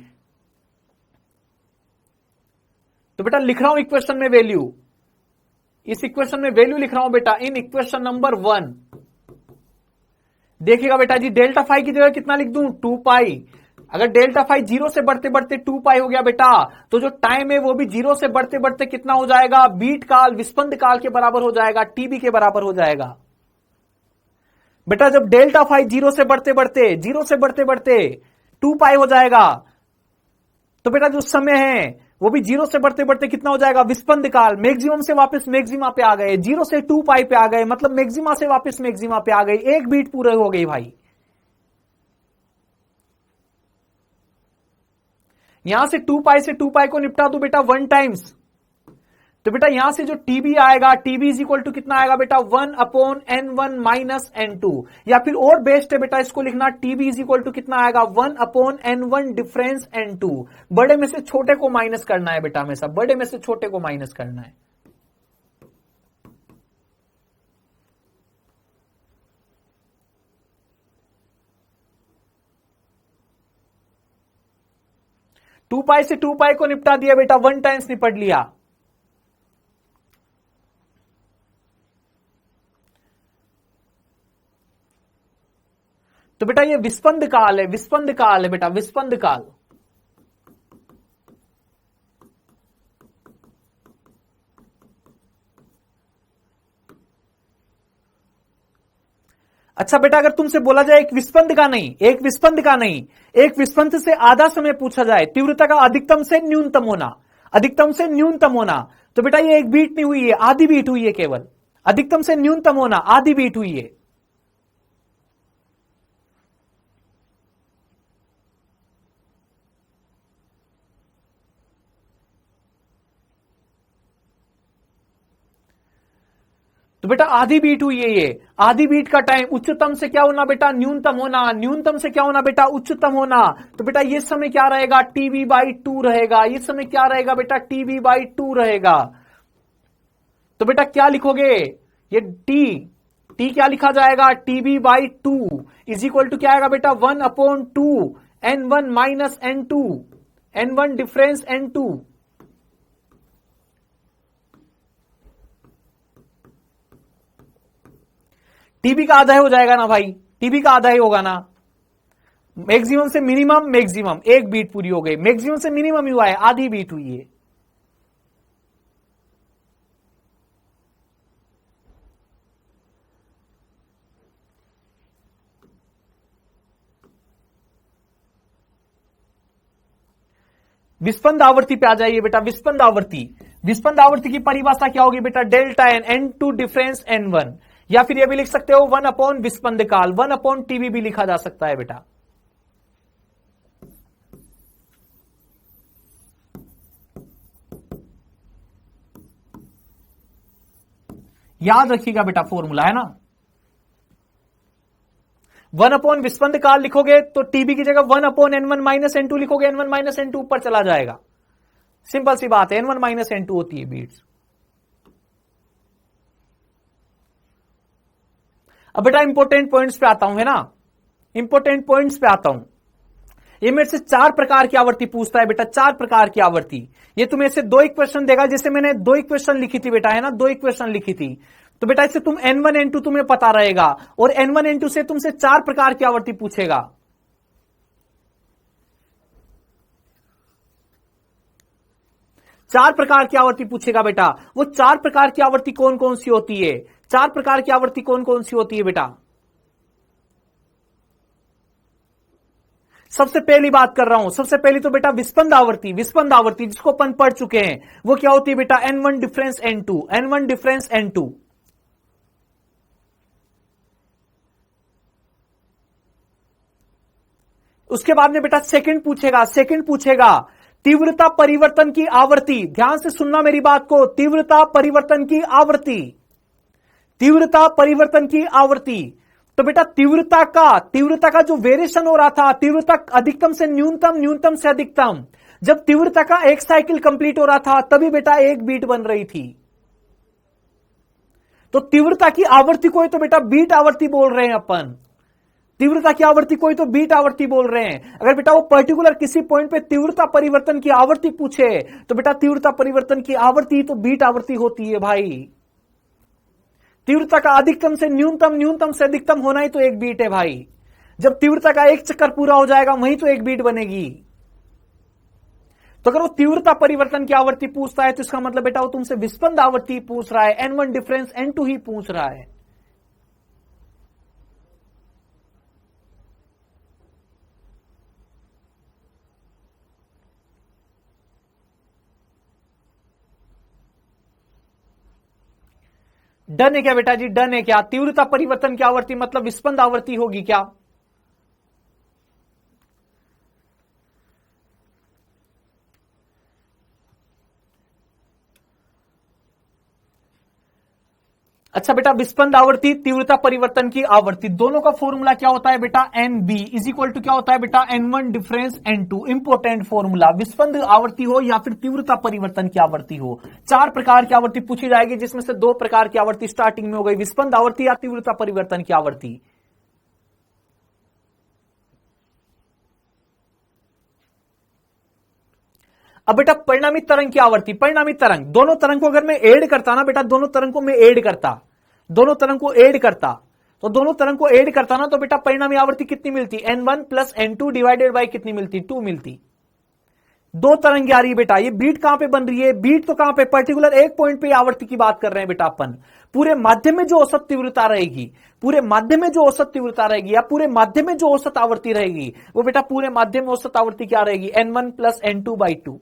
तो बेटा लिख रहा हूं इक्वेशन में वैल्यू, इस इक्वेशन में वैल्यू लिख रहा हूं बेटा, इन इक्वेशन नंबर 1। देखिएगा बेटा जी, डेल्टा फाई की जगह कितना लिख दूं, 2 पाई। अगर डेल्टा फाई 0 से बढ़ते बढ़ते 2 पाई हो गया बेटा, तो जो टाइम है वो भी 0 से बढ़ते बढ़ते कितना हो जाएगा, बीट काल, विस्पंद काल के बराबर हो जाएगा, टीबी के बराबर हो जाएगा। बेटा जब डेल्टा फाई 0 से बढ़ते बढ़ते 2 पाई हो जाएगा, तो बेटा जो समय है वो भी 0 से बढ़ते बढ़ते कितना हो जाएगा, विस्पंद काल। मैक्सिमम से वापस मैक्सिमा पे आ गए, 0 से 2 पाई पे आ गए, मतलब मैक्सिमा से वापस मैक्सिमा पे आ गए, एक बीट पूरे हो गई भाई। यहां से 2 पाई से 2 पाई को निपटा दो बेटा 1 टाइम्स, तो बेटा यहां से जो टीबी आएगा, टीबी इज इक्वल टू कितना आएगा बेटा, 1/n1 माइनस n2। या फिर और बेस्ट है बेटा इसको लिखना, टीबी इज इक्वल टू कितना आएगा, 1/n1 डिफरेंस n2। बड़े में से छोटे को माइनस करना है बेटा, हमेशा बड़े में से छोटे को माइनस करना है। टू पाई से 2 पाई को निपटा दिया बेटा, 1 टाइम्स निपट लिया। तो बेटा ये विस्पंद काल है, विस्पंद काल है बेटा, विस्पंद काल। अच्छा बेटा, अगर तुमसे बोला जाए एक विस्पंद का नहीं, एक विस्पंद का नहीं, एक विस्पंद से आधा समय पूछा जाए, तीव्रता का अधिकतम से न्यूनतम होना, अधिकतम से न्यूनतम होना, तो बेटा ये एक बीट नहीं हुई है, आधी बीट हुई है केवल। अधिकतम से न्यूनतम होना आधी बीट हुई है। तो बेटा आधी बीट हुई है ये, आधी बीट का टाइम। उच्चतम से क्या होना बेटा, न्यूनतम होना, न्यूनतम से क्या होना बेटा, उच्चतम होना। तो बेटा ये समय क्या रहेगा, TB/2 रहेगा। ये समय क्या रहेगा बेटा, TB/2 रहेगा। तो बेटा क्या लिखोगे, ये टी क्या लिखा जाएगा, TB/2 इज इक्वल टू क्या आएगा बेटा, 1/2 N1 minus N2, N1 difference N2। TB का आधा ही हो जाएगा ना भाई, टीबी का आधा ही होगा ना। मैक्सिमम से मिनिमम, मैक्सिमम एक बीट पूरी हो गई, मैक्सिमम से मिनिमम ही हुआ है, आधी बीट हुई है। विस्पंद आवृत्ति पे आ जाइए बेटा, विस्पंद आवृत्ति। विस्पंद आवृत्ति की परिभाषा क्या होगी बेटा, delta N, N2 difference N1, या फिर ये भी लिख सकते हो 1 विस्पंद काल, 1 TB भी लिखा जा सकता है बेटा। याद रखिएगा बेटा फॉर्मूला है ना, 1 विस्पंद काल लिखोगे तो टीबी की जगह 1/N1 माइनस N2 लिखोगे, N1 माइनस N2 ऊपर चला जाएगा। सिंपल सी बात है, N1 माइनस N2 होती है बीट्स। अब बेटा इंपॉर्टेंट पॉइंट्स पे आता हूं, है ना, इंपॉर्टेंट पॉइंट्स पे आता हूं। ये मेरे से 4 प्रकार की आवर्ती पूछता है बेटा, 4 प्रकार की आवर्ती। ये तुम्हें से 2 इक्वेशन देगा, जैसे मैंने 2 इक्वेशन लिखी थी बेटा, है ना, 2 इक्वेशन लिखी थी। तो बेटा इससे तुम N1 N2 तुम्हें पता रहेगा, और N1 N2 से तुमसे 4 प्रकार की आवर्ती पूछेगा। चार प्रकार की आवर्ती पूछेगा बेटा। वो 4 प्रकार की आवर्ती कौन कौन सी होती है, 4 प्रकार की आवर्ती कौन कौन सी होती है बेटा। सबसे पहली बात कर रहा हूं, सबसे पहली तो बेटा विस्पंद आवृत्ति, विस्पंद आवृत्ति जिसको अपन पढ़ चुके हैं, वो क्या होती है बेटा, N1 difference N2, N1 difference N2। उसके बाद में बेटा सेकंड पूछेगा तीव्रता परिवर्तन की आवृत्ति। ध्यान से सुनना मेरी बात को, तीव्रता परिवर्तन की आवृत्ति, तीव्रता परिवर्तन की आवृत्ति। तो बेटा तीव्रता का जो वेरिएशन हो रहा था, तीव्रता अधिकतम से न्यूनतम, न्यूनतम से अधिकतम, जब तीव्रता का एक साइकिल कंप्लीट हो रहा था तभी बेटा एक बीट बन रही थी। तो तीव्रता की आवृत्ति को तो बेटा बीट आवृत्ति बोल रहे हैं अपन, तीव्रता की आवृत्ति को तो बीट आवृत्ति बोल रहे हैं। अगर बेटा वो पर्टिकुलर किसी पॉइंट पे तीव्रता परिवर्तन की आवृत्ति पूछे तो बेटा तीव्रता परिवर्तन की आवृत्ति तो बीट आवृत्ति होती है भाई। तीव्रता का अधिकतम से न्यूनतम, न्यूनतम से अधिकतम होना ही तो एक बीट है भाई। जब तीव्रता का एक चक्कर पूरा हो जाएगा वहीं तो एक बीट बनेगी। तो अगर वो तीव्रता परिवर्तन की आवृत्ति पूछता है तो इसका मतलब बेटा वो तुमसे विस्पंद आवृत्ति पूछ रहा है, N1 डिफरेंस N2 ही पूछ रहा है। डन है क्या बेटा जी, डन है क्या। तीव्रता परिवर्तन की आवृत्ति मतलब विस्पंद आवृत्ति होगी क्या। अच्छा बेटा, विस्पंद आवृत्ति, तीव्रता परिवर्तन की आवृत्ति, दोनों का फॉर्मूला क्या होता है बेटा, NB इज इक्वल टू क्या होता है बेटा, N1 difference N2। Important formula, विस्पंद आवृत्ति हो या फिर तीव्रता परिवर्तन की आवृत्ति हो, 4 प्रकार की आवृत्ति पूछी जाएगी, जिसमें से 2 प्रकार की आवृत्ति स्टार्टिंग में हो गई, विस्पंद आवृत्ति या तीव्रता परिवर्तन की आवृत्ति। अब बेटा परिणामी तरंग की आवृत्ति, परिणामी तरंग, दोनों तरंग को अगर मैं ऐड करता ना बेटा, दोनों तरंग को मैं ऐड करता, दोनों तरंग को ऐड करता तो दोनों तरंग को ऐड करता ना तो बेटा परिणामी आवृत्ति कितनी मिलती, n1 plus n2 divided by कितनी मिलती, 2 मिलती। दो तरंगे आ रही है बेटा, ये बीट कहां पे बन रही है, बीट तो कहां पे, पर्टिकुलर एक पॉइंट पे आवृत्ति की बात कर रहे हैं बेटा अपन। पूरे माध्यम में जो औसत तीव्रता रहेगी, पूरे माध्यम में जो औसत तीव्रता रहेगी या पूरे माध्यम में जो औसत आवृत्ति रहेगी, वो बेटा पूरे माध्यम में औसत आवृत्ति क्या रहेगी, n1 प्लस n2 बाई 2।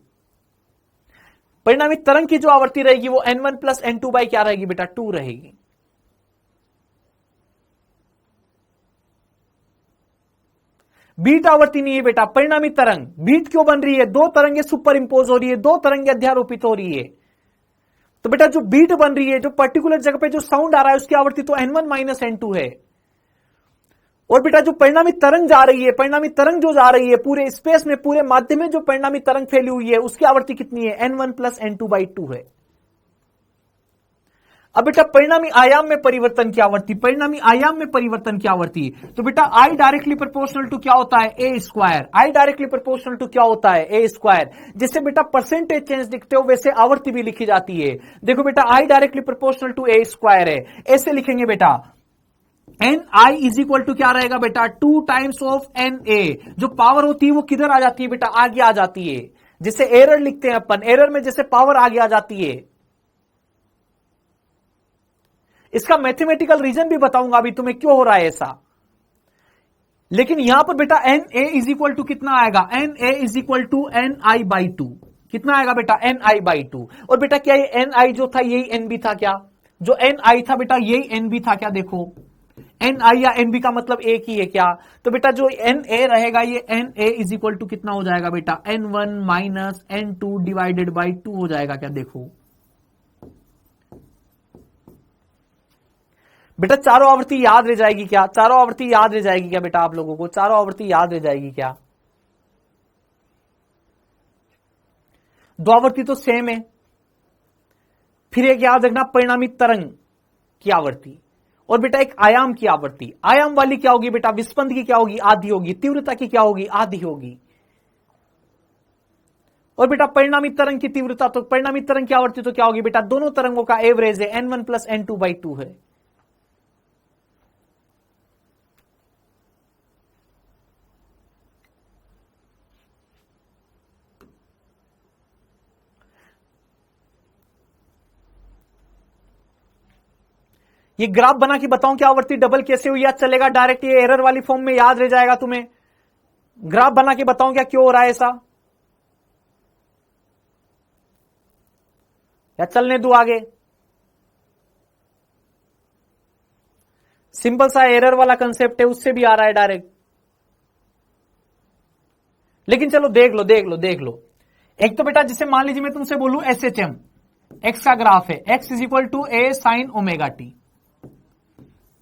परिणामी तरंग की जो आवृत्ति रहेगी वो n1 प्लस n2 बाई क्या रहेगी बेटा, 2 रहेगी। बीट आवृत्ति नहीं है बेटा, परिणामी तरंग। बीट क्यों बन रही है, दो तरंगे सुपर इंपोज हो रही है, दो तरंगे अध्यारोपित हो रही है। तो बेटा जो बीट बन रही है, जो पर्टिकुलर जगह पे जो साउंड आ रहा है उसकी आवृत्ति तो n1 माइनस n2 है। और बेटा जो परिणामी तरंग जा रही है, परिणामी तरंग जो जा रही है पूरे स्पेस में, पूरे माध्यम में जो परिणामी तरंग फैली हुई है उसकी आवृत्ति कितनी है, n1 प्लस n2 बाई 2 है। अब बेटा परिणामी आयाम में परिवर्तन की आवृत्ति, परिणामी आयाम में परिवर्तन की आवृत्ति, तो बेटा आई डायरेक्टली प्रोपोर्शनल टू क्या होता है, a square. I directly proportional to क्या होता है, ए स्क्वायर। जैसे बेटा परसेंटेज चेंज लिखते हो वैसे आवृत्ति भी लिखी जाती है। देखो बेटा I directly proportional to A square है, ऐसे लिखेंगे बेटा N I is equal to क्या रहेगा बेटा, 2 टाइम्स ऑफ एन ए। जो पावर होती है वो किधर आ जाती है बेटा, आगे आ जाती है। जिसे एरर लिखते हैं अपन, एरर में जैसे पावर आगे आ जाती है। इसका मैथमेटिकल रीजन भी बताऊंगा अभी तुम्हें क्यों हो रहा है ऐसा। लेकिन यहां पर बेटा N A is equal to कितना आएगा, N A is equal to N I by 2। कितना आएगा बेटा, एन आई बाई 2। और बेटा क्या ये एन आई जो था यही एन बी था क्या, जो एन आई था बेटा यही एन बी था क्या। देखो एन आई या एन बी का मतलब एक ही है क्या, तो बेटा जो एन ए रहेगा ये N A is equal to कितना हो जाएगा बेटा, n1 minus n2 divided by 2 हो जाएगा क्या। देखो बेटा चारों आवृत्ति याद रह जाएगी क्या, चारों आवृत्ति याद रह जाएगी क्या बेटा, आप लोगों को चारों आवृत्ति याद रह जाएगी क्या। दो आवृत्ति तो सेम है। फिर एक याद रखना परिणामी तरंग की आवृत्ति और बेटा एक आयाम की आवृत्ति। आयाम वाली क्या होगी बेटा, विस्पंद की क्या होगी, आधी होगी। तीव्रता की क्या होगी, आधी होगी। और बेटा परिणामी तरंग की तीव्रता, तो परिणामी तरंग की आवृत्ति तो क्या होगी बेटा, दोनों तरंगों का एवरेज है, n1 प्लस n2 बाई 2 है। ये ग्राफ बना के बताऊं क्या आवृत्ति डबल कैसे हुई, या चलेगा डायरेक्ट ये एरर वाली फॉर्म में याद रह जाएगा तुम्हें। ग्राफ बना के बताऊं क्या क्यों हो रहा है ऐसा, या चलने दो आगे। सिंपल सा एरर वाला कंसेप्ट है, उससे भी आ रहा है डायरेक्ट। लेकिन चलो देख लो देख लो देख लो। एक तो बेटा जिसे मान लीजिए मैं तुमसे बोलूं SHM, एक्स का ग्राफ है, x is equal to A sine omega T.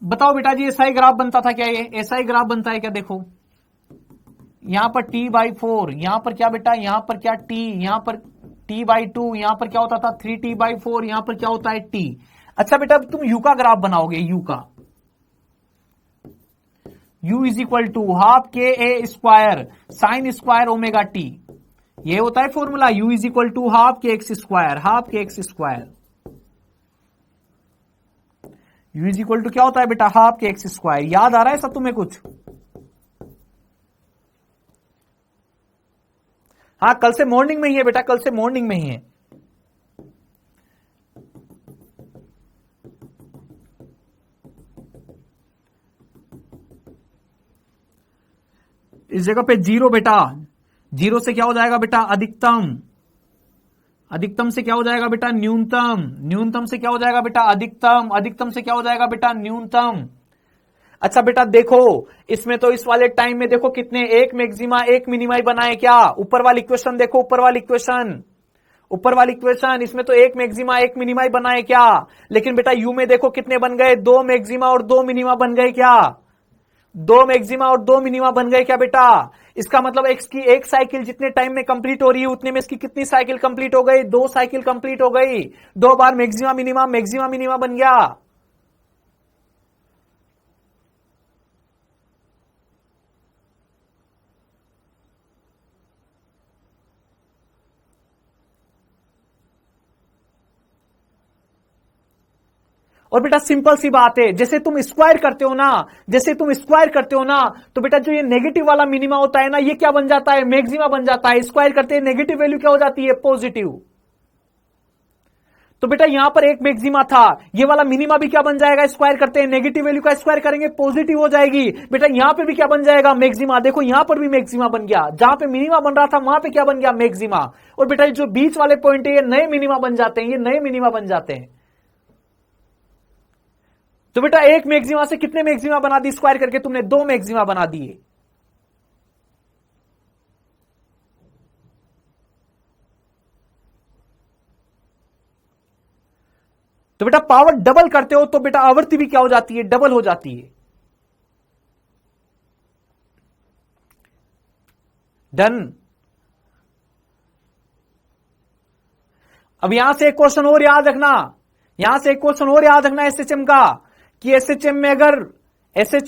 बताओ बेटा जी ऐसा ही ग्राफ बनता था क्या, ये ऐसा ही ग्राफ बनता है क्या। देखो यहां पर t/4, यहां पर क्या बेटा, यहां पर क्या t, यहां पर t/2, यहां पर क्या होता था 3t/4, यहां पर क्या होता है t। अच्छा बेटा तुम u का ग्राफ बनाओगे, u का, u is equal to half k a square sine square omega t. ये होता है फॉर्मूला, u is equal to half k x square, half k x square. u is equal to क्या होता है बेटा, हाफ के एक्स स्क्वायर। याद आ रहा है सब तुम्हें कुछ। हाँ कल से मॉर्निंग में ही है बेटा, कल से मॉर्निंग में ही है। इस जगह पे जीरो बेटा, जीरो से क्या हो जाएगा बेटा अधिकतम, अधिकतम से क्या हो जाएगा बेटा न्यूनतम, न्यूनतम से क्या हो जाएगा बेटा अधिकतम, अधिकतम से क्या हो जाएगा बेटा न्यूनतम। अच्छा बेटा देखो इसमें तो इस वाले टाइम में देखो कितने, एक मैक्सिमा एक मिनिमा बनाए क्या। ऊपर वाली इक्वेशन देखो, ऊपर वाली इक्वेशन, ऊपर वाली इक्वेशन, इसमें तो एक मैक्सिमा एक मिनिमा बनाए क्या। लेकिन बेटा यू में देखो कितने बन गए, दो मैक्सिमा और दो मिनिमा बन गए क्या, दो मैक्सिमा और दो मिनिमा बन गए क्या बेटा। इसका मतलब एक्स की एक साइकिल जितने टाइम में कंप्लीट हो रही है उतने में इसकी कितनी साइकिल कंप्लीट हो गई, दो साइकिल कंप्लीट हो गई। दो बार मैक्सिमा मिनिमा, मैक्सिमा मिनिमा बन गया। और बेटा सिंपल सी बात है, जैसे तुम स्क्वायर करते हो ना, तो बेटा जो ये नेगेटिव वाला मिनिमा होता है ना, ये क्या बन जाता है, मैक्सिमा बन जाता है। स्क्वायर करते हैं नेगेटिव वैल्यू क्या हो जाती है, पॉजिटिव। तो बेटा यहां पर एक मैक्सिमा था, ये वाला मिनिमा भी क्या बन जाएगा, स्क्वायर करते हैं नेगेटिव वैल्यू का स्क्वायर करेंगे पॉजिटिव हो जाएगी। बेटा यहां पे भी क्या बन जाएगा, मैक्सिमा। देखो यहां पर भी मैक्सिमा बन गया, जहां पे मिनिमा बन रहा था वहां पे क्या बन गया, मैक्सिमा। और बेटा जो बीच वाले पॉइंट है ये नए मिनिमा बन जाते हैं, ये नए मिनिमा बन जाते हैं। तो बेटा एक मैक्सिमा से कितने मैक्सिमा बना दी, स्क्वायर करके तुमने 2 मैक्सिमा बना दिए। तो बेटा पावर डबल करते हो तो बेटा आवृत्ति भी क्या हो जाती है, डबल हो जाती है। डन। अब यहां से एक क्वेश्चन और याद रखना, एसएचएम का, कि एसएचएम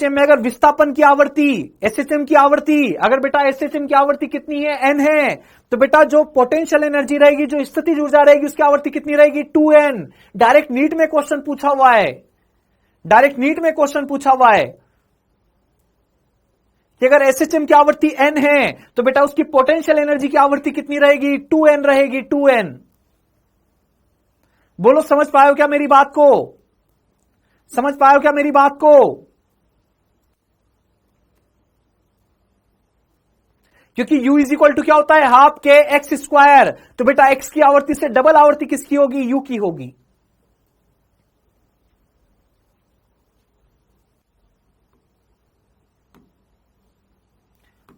में अगर विस्थापन की आवृत्ति, एसएचएम की आवृत्ति, अगर बेटा एसएचएम की आवृत्ति कितनी है, एन है, तो बेटा जो पोटेंशियल एनर्जी रहेगी, जो स्थितिज ऊर्जा रहेगी, उसकी आवृत्ति कितनी रहेगी, 2n। डायरेक्ट नीट में क्वेश्चन पूछा हुआ है कि अगर एसएचएम की आवृत्ति n है तो बेटा उसकी पोटेंशियल एनर्जी की आवृत्ति कितनी रहेगी, 2n रहेगी, 2n। बोलो समझ पाए हो क्या मेरी बात को, क्योंकि u इज इक्वल टू क्या होता है, हाफ के एक्स स्क्वायर। तो बेटा x की आवृत्ति से डबल आवृत्ति किसकी होगी, u की होगी।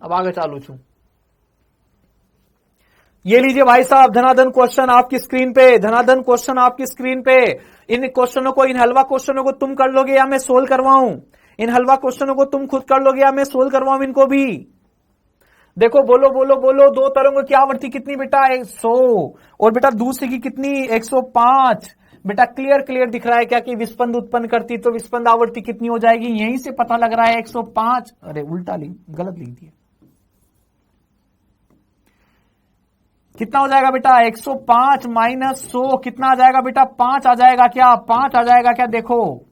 अब आगे चालू छू, ये लीजिए भाई साहब, धनाधन क्वेश्चन आपकी स्क्रीन पे। इन क्वेश्चनों को, इन हलवा क्वेश्चनों को तुम कर लोगे या मैं सोल्व करवाऊं, इन हलवा क्वेश्चनों को तुम खुद कर लोगे या मैं सोल्व करवाऊं इनको भी। देखो बोलो, 2 तरंगों की आवृत्ति कितनी बेटा, 100, और बेटा दूसरी की कितनी, 105। बेटा क्लियर दिख रहा है क्या कि विस्पंद उत्पन्न करती तो विस्पंद आवृत्ति कितनी हो जाएगी, यहीं से पता लग रहा है 105। अरे उल्टा गलत लिख दिया। कितना हो जाएगा बेटा, 105 माइनस 100 कितना आ जाएगा बेटा, 5 आ जाएगा क्या, देखो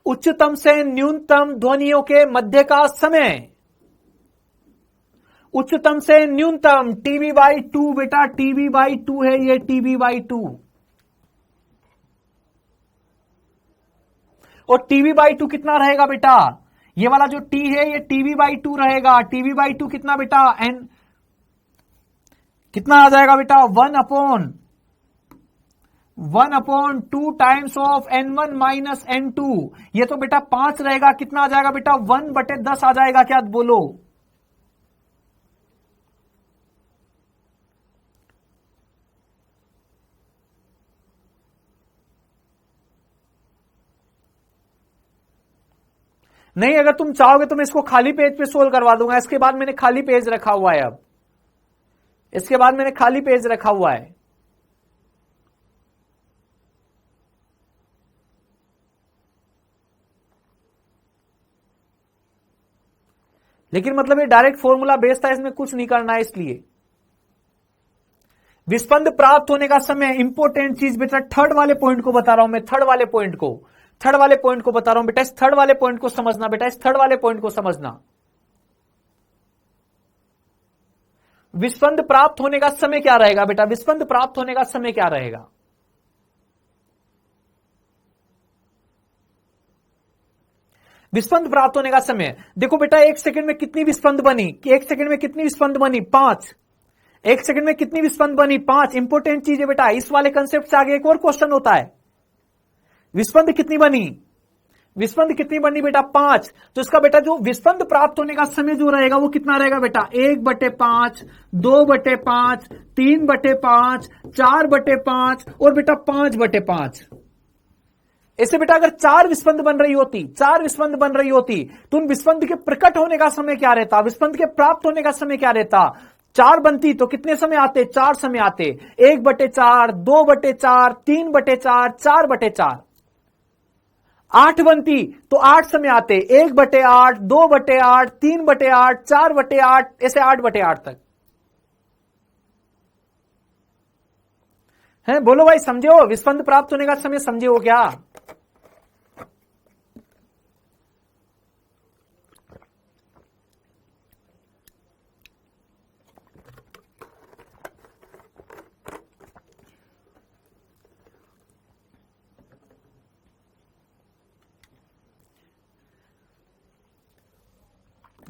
उच्चतम से न्यूनतम ध्वनियों के मध्य का समय, उच्चतम से न्यूनतम TB/2 बेटा, TB/2 है ये, TB/2। और TB/2 कितना रहेगा बेटा, ये वाला जो T है ये TB/2 रहेगा। TB/2 कितना बेटा, n कितना आ जाएगा बेटा, 1/2 times of n1 minus n2। ये तो बेटा 5 रहेगा, कितना आ जाएगा बेटा, 1/10 आ जाएगा क्या, बोलो। नहीं, अगर तुम चाहोगे तो मैं इसको खाली पेज पे सोल्व करवा दूंगा। इसके बाद मैंने खाली पेज रखा हुआ है, लेकिन मतलब ये डायरेक्ट फॉर्मूला बेस्ड था, इसमें कुछ नहीं करना है। इसलिए विस्पंद प्राप्त होने का समय, इंपॉर्टेंट चीज बेटा, थर्ड वाले पॉइंट को बता रहा हूं मैं, थर्ड वाले पॉइंट को बता रहा हूं बेटा, इस थर्ड वाले पॉइंट को समझना। विस्पंद प्राप्त होने का समय क्या रहेगा बेटा, विस्पंद प्राप्त होने का समय क्या रहेगा, विस्पंद प्राप्त होने का समय। देखो बेटा 1 सेकंड में कितनी विस्पंद बनी, 1 सेकंड में कितनी विस्पंद बनी, 5। 1 सेकंड में कितनी विस्पंद बनी, 5। इंपॉर्टेंट चीज है बेटा, इस वाले कंसेप्ट से आगे एक और क्वेश्चन होता है, विस्पंद कितनी बनी बेटा, 5। तो इसका बेटा जो विस्पंद प्राप्त होने का समय जो रहेगा वो कितना रहेगा बेटा, 1/5, 2/5, 3/5, 4/5 और बेटा 5/5। ऐसे बेटा अगर 4 विस्पंद बन रही होती तो उन विस्पंद के प्रकट होने का समय क्या रहता, विस्पंद के प्राप्त होने का समय क्या रहता। 4 बनती तो कितने समय आते, 4 समय आते, 1/4, 2/4, 3/4, 4/4। 8 बनती तो 8 समय आते, 1/8, 2/8, 3/8, 4/8, ऐसे 8/8 तक है। बोलो भाई समझे हो, विस्पंद प्राप्त होने का समय समझे हो क्या।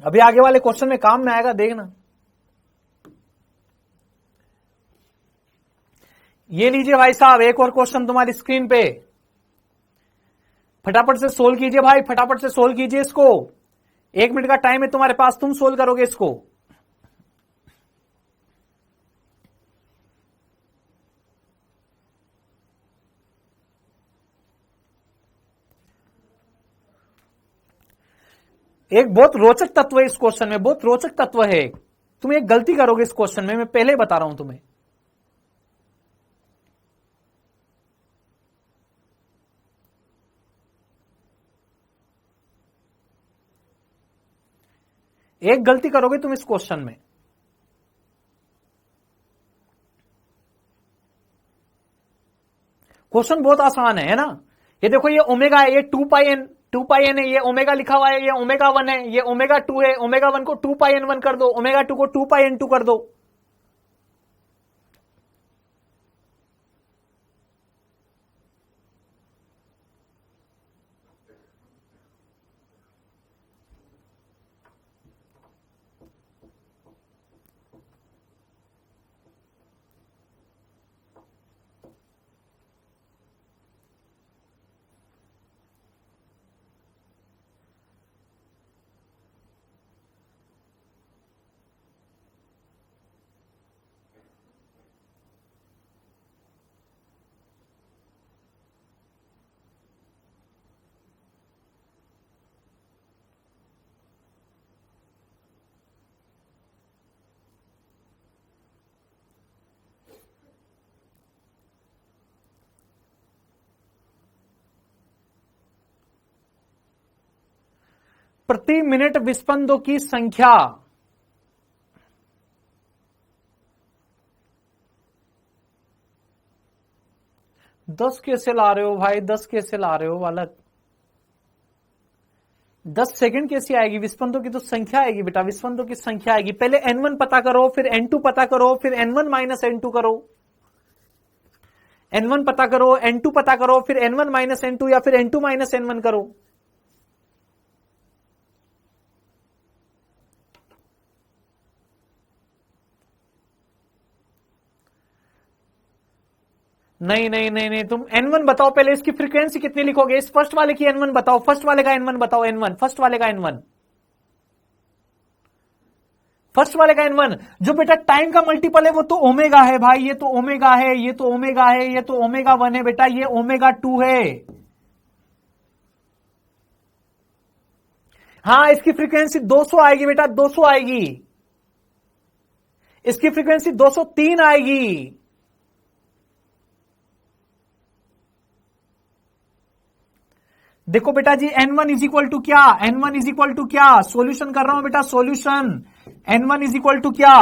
अभी आगे वाले क्वेश्चन में काम में आएगा, देखना। ये लीजिए भाई साहब, एक और क्वेश्चन तुम्हारी स्क्रीन पे, फटाफट से सोल्व कीजिए भाई, फटाफट से सोल्व कीजिए इसको। 1 मिनट का टाइम है तुम्हारे पास, तुम सोल्व करोगे इसको। एक बहुत रोचक तत्व है इस क्वेश्चन में, बहुत रोचक तत्व है। तुम एक गलती करोगे इस क्वेश्चन में, मैं पहले ही बता रहा हूं तुम्हें। एक गलती करोगे तुम इस क्वेश्चन में। क्वेश्चन बहुत आसान है ना। ये देखो, ये ओमेगा है, ये 2 पाई एन है, ये ओमेगा लिखा हुआ है, ये ओमेगा 1 है, ये ओमेगा 2 है। ओमेगा 1 को 2 पाई एन 1 कर दो, ओमेगा 2 को 2 पाई एन 2 कर दो। प्रति मिनट विस्पंदों की संख्या, दस कैसे ला रहे हो भाई, 10 कैसे ला रहे हो वाला? 10 सेकंड कैसी आएगी? विस्पंदों की तो संख्या आएगी बेटा, विस्पंदों की संख्या आएगी। पहले n1 पता करो, फिर n2 पता करो, फिर n1 माइनस n2 करो। n1 पता करो, n2 पता करो, फिर n1 माइनस n2 या फिर n2 माइनस n1 करो। नहीं नहीं नहीं नहीं, तुम n1 बताओ पहले, इसकी फ्रीक्वेंसी कितनी लिखोगे? इस फर्स्ट वाले की n1 बताओ, फर्स्ट वाले का n1 बताओ, n1 फर्स्ट वाले का n1, फर्स्ट वाले का n1 जो बेटा टाइम का मल्टीपल है वो तो ओमेगा है भाई, ये तो ओमेगा है, ये तो ओमेगा है, ये तो ओमेगा 1 है बेटा, ये ओमेगा 2 है। हाँ, इसकी फ्रीक्वेंसी 200 आएगी बेटा, 200 आएगी। इसकी फ्रीक्वेंसी 203 आएगी। देखो बेटा जी, n1 इज इक्वल टू क्या, n1 इज इक्वल टू क्या, सॉल्यूशन कर रहा हूं बेटा, solution. n1 is equal to क्या,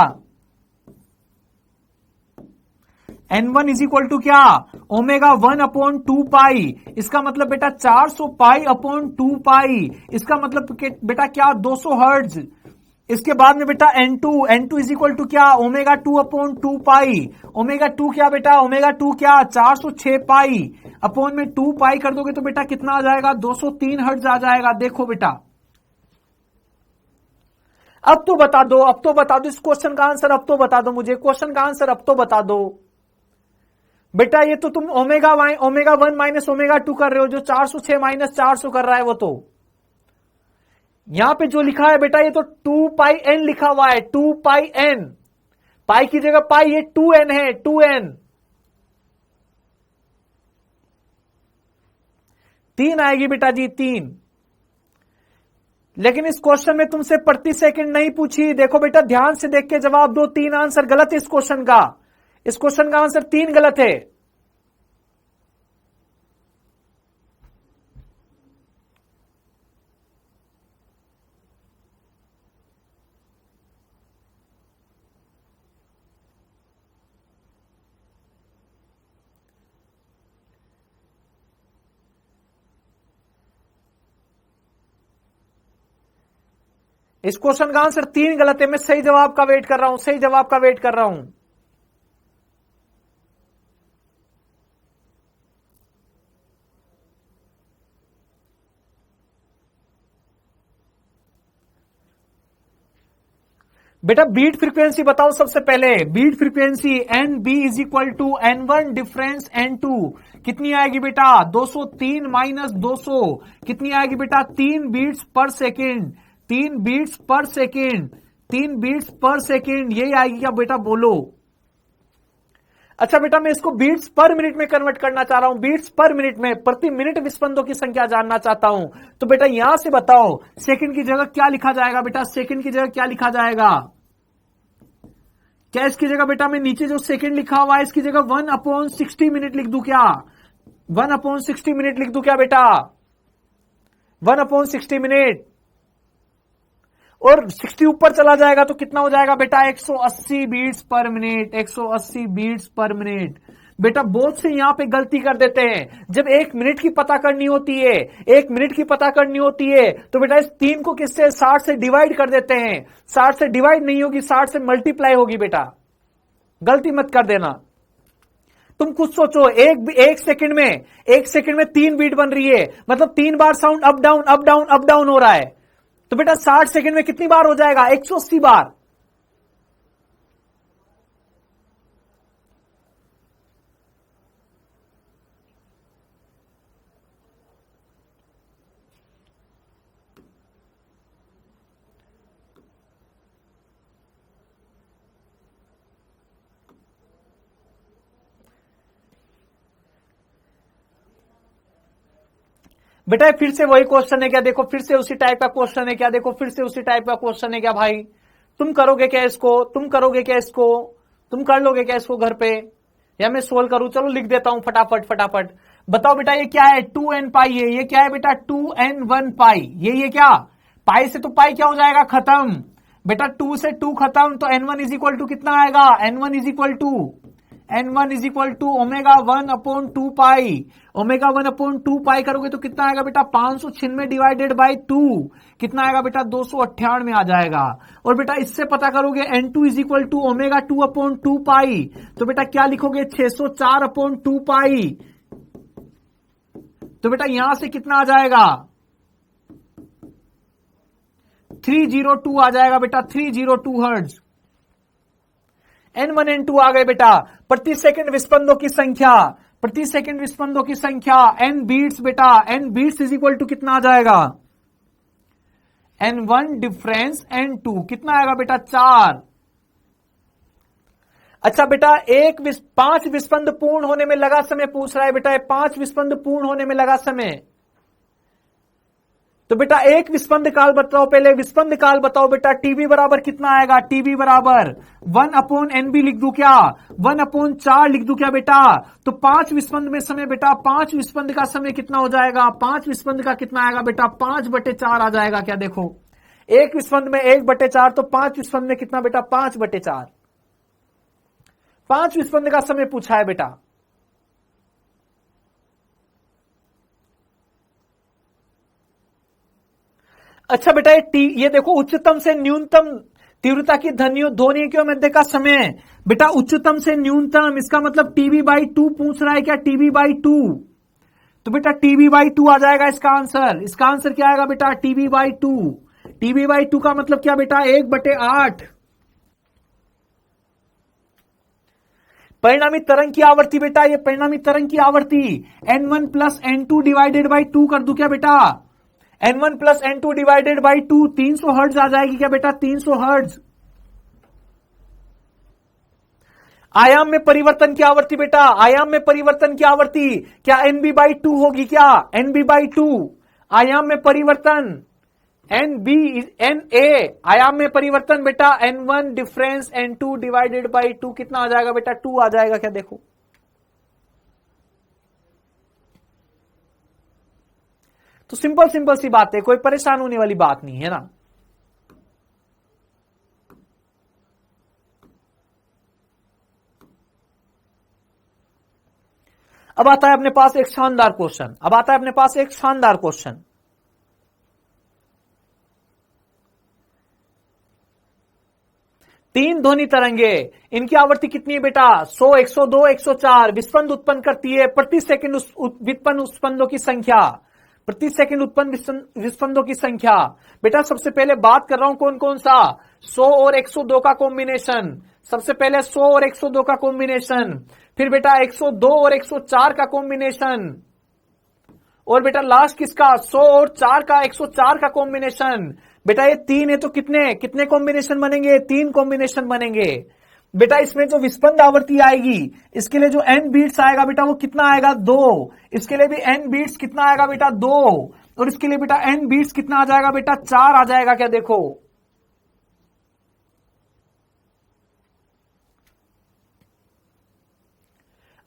n1 इज इक्वल टू क्या, ओमेगा 1/2 पाई। इसका मतलब बेटा 400 पाई/2 पाई। इसका मतलब बेटा क्या, 200 हर्ट्ज। इसके बाद में बेटा n2 इज इक्वल टू क्या, ओमेगा 2/2 पाई। ओमेगा 2 क्या बेटा, ओमेगा 2 क्या, 406 पाई अपॉन में 2 पाई कर दोगे तो बेटा कितना आ जाएगा, 203 हर्ट्ज आ जाएगा। देखो बेटा, अब तो बता दो, अब तो बता दो इस क्वेश्चन का आंसर, अब तो बता दो मुझे क्वेश्चन का आंसर, अब तो बता दो बेटा। ये तो तुम ओमेगा 1 माइनस ओमेगा 2 कर रहे हो, जो 406 माइनस 400 कर रहा है वो तो यहां पे जो लिखा है बेटा, ये तो 2 पाई n लिखा हुआ है, 2 पाई n। पाई की जगह पाई, ये 2n है, 2n। 3 आएगी बेटा जी, 3। लेकिन इस क्वेश्चन में तुमसे प्रति सेकंड नहीं पूछी। देखो बेटा, ध्यान से देख के जवाब दो, 3 आंसर गलत है इस क्वेश्चन का। इस क्वेश्चन का आंसर 3 गलत है। इस क्वेश्चन का आंसर 3 गलत है। मैं सही जवाब का वेट कर रहा हूं, सही जवाब का वेट कर रहा हूं। बेटा बीट फ्रीक्वेंसी बताओ सबसे पहले, beat frequency N B is equal to N1 difference N2 कितनी आएगी बेटा 203 माइनस 200 कितनी आएगी बेटा 3 बीट्स पर सेकेंड, 3 बीट्स पर सेकेंड, 3 बीट्स पर सेकेंड, यही आएगी क्या बेटा बोलो। अच्छा बेटा मैं इसको बीट्स पर मिनट में कन्वर्ट करना चाह रहा हूं, बीट्स पर मिनट में, प्रति मिनट विस्पंदों की संख्या जानना चाहता हूं। तो बेटा यहां से बताओ सेकंड की जगह क्या लिखा जाएगा बेटा, सेकंड की जगह क्या लिखा जाएगा, क्या इसकी जगह बेटा मैं नीचे जो सेकंड लिखा हुआ है इसकी जगह 1/60 मिनट लिख दूं क्या, 1/60 मिनट लिख दूं क्या बेटा, 1/60 मिनट, और 60 ऊपर चला जाएगा तो कितना हो जाएगा बेटा 180 बीट्स पर मिनट, 180 बीट्स पर मिनट। बेटा बहुत से यहां पे गलती कर देते हैं, जब 1 मिनट की पता करनी होती है, 1 मिनट की पता करनी होती है तो बेटा इस 3 को किससे 60 से डिवाइड कर देते हैं, 60 से डिवाइड नहीं होगी 60 से मल्टीप्लाई होगी बेटा, गलती मत कर देना। तुम कुछ सोचो, एक सेकंड में 3 बीट बन रही है, मतलब 3 बार sound up down up down up down हो रहा है, तो बेटा 60 सेकंड में कितनी बार हो जाएगा 180 बार। बेटा फिर से वही क्वेश्चन है क्या, देखो फिर से उसी टाइप का क्वेश्चन है क्या, देखो फिर से उसी टाइप का क्वेश्चन है क्या भाई, तुम करोगे क्या इसको, तुम करोगे क्या इसको, तुम कर लोगे क्या इसको घर पे, या मैं सोल्व करूं, चलो लिख देता हूं फटाफट फटाफट। बताओ बेटा ये क्या है 2n पाई है, ये क्या है बेटा 2n1 पाई, ये क्या, पाई से तो पाई क्या हो जाएगा खत्म बेटा, 2 से 2 खत्म, तो n1 इज इक्वल टू कितना आएगा, n1 is equal to omega 1/2 pi, omega 1/2 pi करोगे तो कितना आएगा बेटा 596 डिवाइडेड बाई 2 कितना आएगा बेटा 298 आ जाएगा। और बेटा इससे पता करोगे n2 is equal to omega 2/2 pi, तो बेटा क्या लिखोगे 604/2 पाई, तो बेटा यहां से कितना आ जाएगा 302 आ जाएगा बेटा, 302 हर्ट्ज। N1 N2 आ गए बेटा, प्रति सेकंड विस्पंदों की संख्या, प्रति सेकंड विस्पंदों की संख्या n बीट्स बेटा, n beats is equal to कितना आ जाएगा N1 डिफरेंस N2 कितना आएगा बेटा 4। अच्छा बेटा 5 विस्पंद पूर्ण होने में लगा समय पूछ रहा है बेटा, 5 विस्पंद पूर्ण होने में लगा समय, तो बेटा एक विस्पंद काल बताओ, पहले विस्पंद काल बताओ बेटा, टीबी बराबर कितना आएगा, टीबी बराबर 1/NB लिख दूं क्या, 1/4 लिख दूं क्या बेटा, तो 5 विस्पंद में समय बेटा, 5 विस्पंद का समय कितना हो जाएगा, 5 विस्पंद का कितना आएगा बेटा 5/4 आ जाएगा क्या, देखो एक विस्पंद में 1/4, तो 5 विस्पंद में कितना बेटा 5/4, 5 विस्पंद का समय पूछा है बेटा। अच्छा बेटा ये देखो उच्चतम से न्यूनतम तीव्रता की ध्वनि के मध्य का समय बेटा, उच्चतम से न्यूनतम, इसका मतलब TB/2 पूछ रहा है क्या, TB/2, तो बेटा TB/2 आ जाएगा इसका आंसर, इसका आंसर क्या आएगा बेटा TB/2, TB/2 का मतलब क्या बेटा 1/8। परिणामी तरंग की आवर्ती बेटा, ये परिणामी तरंग की आवर्ती N1 plus N2 divided by 2 कर दूं क्या बेटा, N1 plus N2 divided by 2 300 hertz आ जाएगी क्या बेटा, 300 हर्ट्ज। आयाम में परिवर्तन की आवृत्ति बेटा, आयाम में परिवर्तन की आवृत्ति क्या NB/2 होगी क्या, NB/2 आयाम में परिवर्तन, NA आयाम में परिवर्तन बेटा, N1 difference N2 divided by 2 कितना आ जाएगा बेटा 2 आ जाएगा क्या, देखो तो सिंपल सी बात है, कोई परेशान होने वाली बात नहीं है ना। अब आता है अपने पास एक शानदार क्वेश्चन, अब आता है अपने पास एक शानदार क्वेश्चन। तीन ध्वनि तरंगे, इनकी आवृत्ति कितनी है बेटा 100, 102, 104 विस्पंद उत्पन्न करती है, प्रति सेकंड व्युत्पन्न स्पंदों की संख्या, प्रति सेकंड उत्पन्न विस्पंदों की संख्या। बेटा सबसे पहले बात कर रहा हूं कौन कौन सा, 100 और 102 का कॉम्बिनेशन। सबसे पहले 100 और 102 का कॉम्बिनेशन, फिर बेटा 102 और 104 का कॉम्बिनेशन, और बेटा लास्ट किसका, 100 और 4 का 104 का कॉम्बिनेशन। बेटा ये 3 है तो कितने कितने कॉम्बिनेशन बनेंगे, 3 कॉम्बिनेशन बनेंगे। बेटा इसमें जो विस्पंद आवृत्ति आएगी, इसके लिए जो n बीट्स आएगा बेटा वो कितना आएगा, 2। इसके लिए भी n बीट्स कितना आएगा बेटा, 2। और इसके लिए बेटा n बीट्स कितना आ जाएगा बेटा, 4 आ जाएगा क्या, देखो।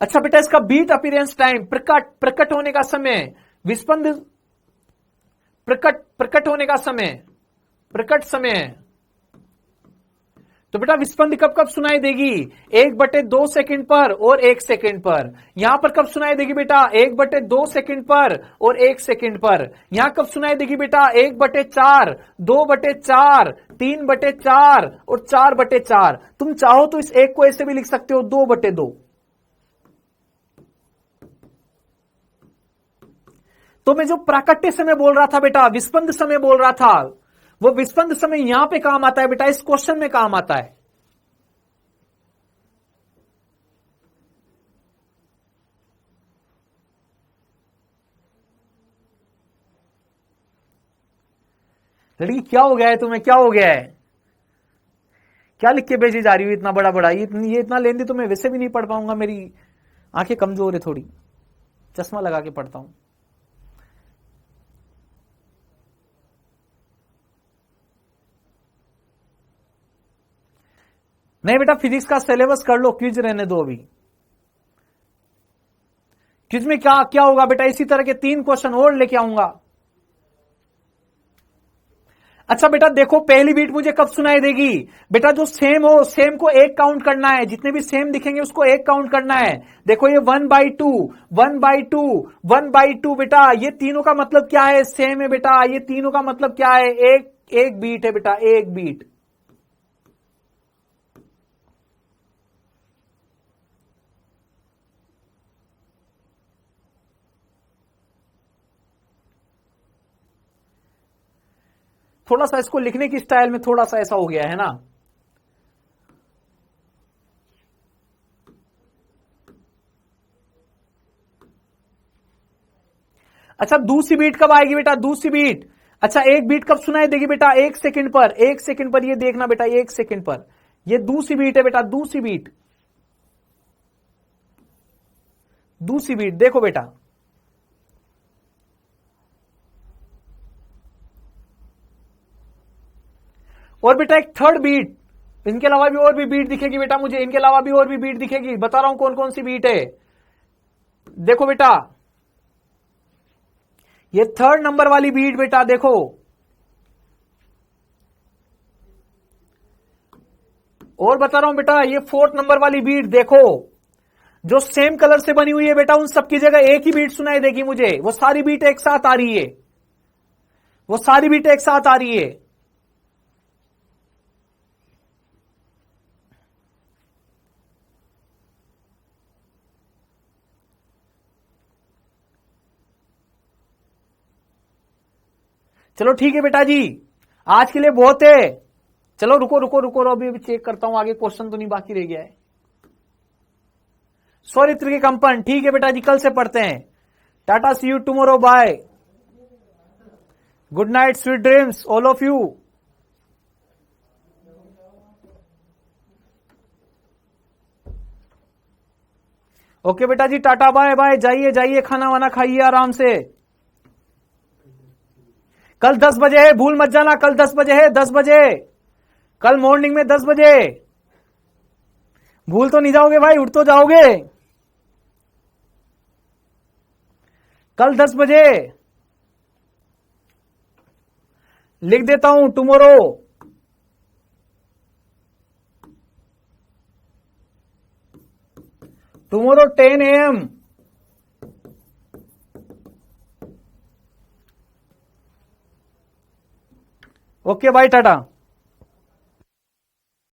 अच्छा बेटा इसका बीट अपीयरेंस टाइम, प्रकट होने का समय, विस्पंद प्रकट होने का समय, प्रकट समय। तो बेटा विस्पंद कब कब सुनाई देगी, 1/2 सेकंड पर और 1 सेकंड पर। यहां पर कब सुनाई देगी बेटा, 1/2 सेकंड पर और 1 सेकंड पर। यहां कब सुनाई देगी बेटा, 1/4, 2/4, 3/4 और 4/4। तुम चाहो तो इस एक को ऐसे भी लिख सकते हो, 2/2। तो मैं जो प्राकट्य समय बोल रहा था बेटा, विस्पंद समय बोल रहा था, वो विस्पंद समय यहां पे काम आता है बेटा, इस क्वेश्चन में काम आता है। लड़की क्या हो गया है तुम्हें, क्या हो गया है, क्या लिख के भेजी जा रही हो इतना बड़ा बड़ा, ये इतना लेंदी तो मैं वैसे भी नहीं पढ़ पाऊंगा, मेरी आंखें कमजोर है थोड़ी, चश्मा लगा के पढ़ता हूं। नहीं बेटा फिजिक्स का सिलेबस कर लो, क्विज रहने दो अभी। क्विज में क्या क्या होगा बेटा, इसी तरह के 3 क्वेश्चन और लेके आऊंगा। अच्छा बेटा देखो पहली बीट मुझे कब सुनाई देगी, बेटा जो सेम हो, सेम को 1 काउंट करना है, जितने भी सेम दिखेंगे उसको 1 काउंट करना है। देखो ये 1/2, 1/2, 1/2 बेटा, ये तीनों का मतलब क्या है, सेम है बेटा। ये तीनों का मतलब क्या है, एक बीट है बेटा, 1 बीट। थोड़ा सा इसको लिखने की स्टाइल में थोड़ा सा ऐसा हो गया है ना। अच्छा दूसरी बीट कब आएगी बेटा, दूसरी बीट। अच्छा एक बीट कब सुनाई देगी बेटा, 1 सेकंड पर, 1 सेकंड पर। ये देखना बेटा 1 सेकंड पर, ये दूसरी बीट है बेटा, दूसरी बीट, दूसरी बीट देखो बेटा। और बेटा एक थर्ड बीट, इनके अलावा भी और भी बीट दिखेगी बेटा मुझे, इनके अलावा भी और भी बीट दिखेगी, बता रहा हूं कौन कौन सी बीट है। देखो बेटा ये 3rd नंबर वाली बीट बेटा देखो, और बता रहा हूं बेटा ये 4th नंबर वाली बीट देखो, जो सेम कलर से बनी हुई है बेटा, उन सबकी जगह एक ही बीट सुनाई देगी मुझे। वो सारी बीट एक साथ आ रही है, वो सारी बीट एक साथ आ रही है। चलो ठीक है बेटा जी, आज के लिए बहुत है। चलो रुको रुको रुको, अभी चेक करता हूं, आगे क्वेश्चन तो नहीं बाकी रह गया है। सॉरी के कंपन, ठीक है बेटा जी, कल से पढ़ते हैं। Tata, see you tomorrow, bye, good night, sweet dreams all of you. Okay बेटा जी, टाटा बाय बाय, जाइए जाइए, खाना वाना खाइए आराम से। कल 10 बजे है, भूल मत जाना, कल 10 बजे है, 10 बजे, कल मॉर्निंग में 10 बजे। भूल तो नहीं जाओगे भाई, उठ तो जाओगे। कल 10 बजे लिख देता हूं, tomorrow. Tomorrow 10 AM। Okay bye, Tata.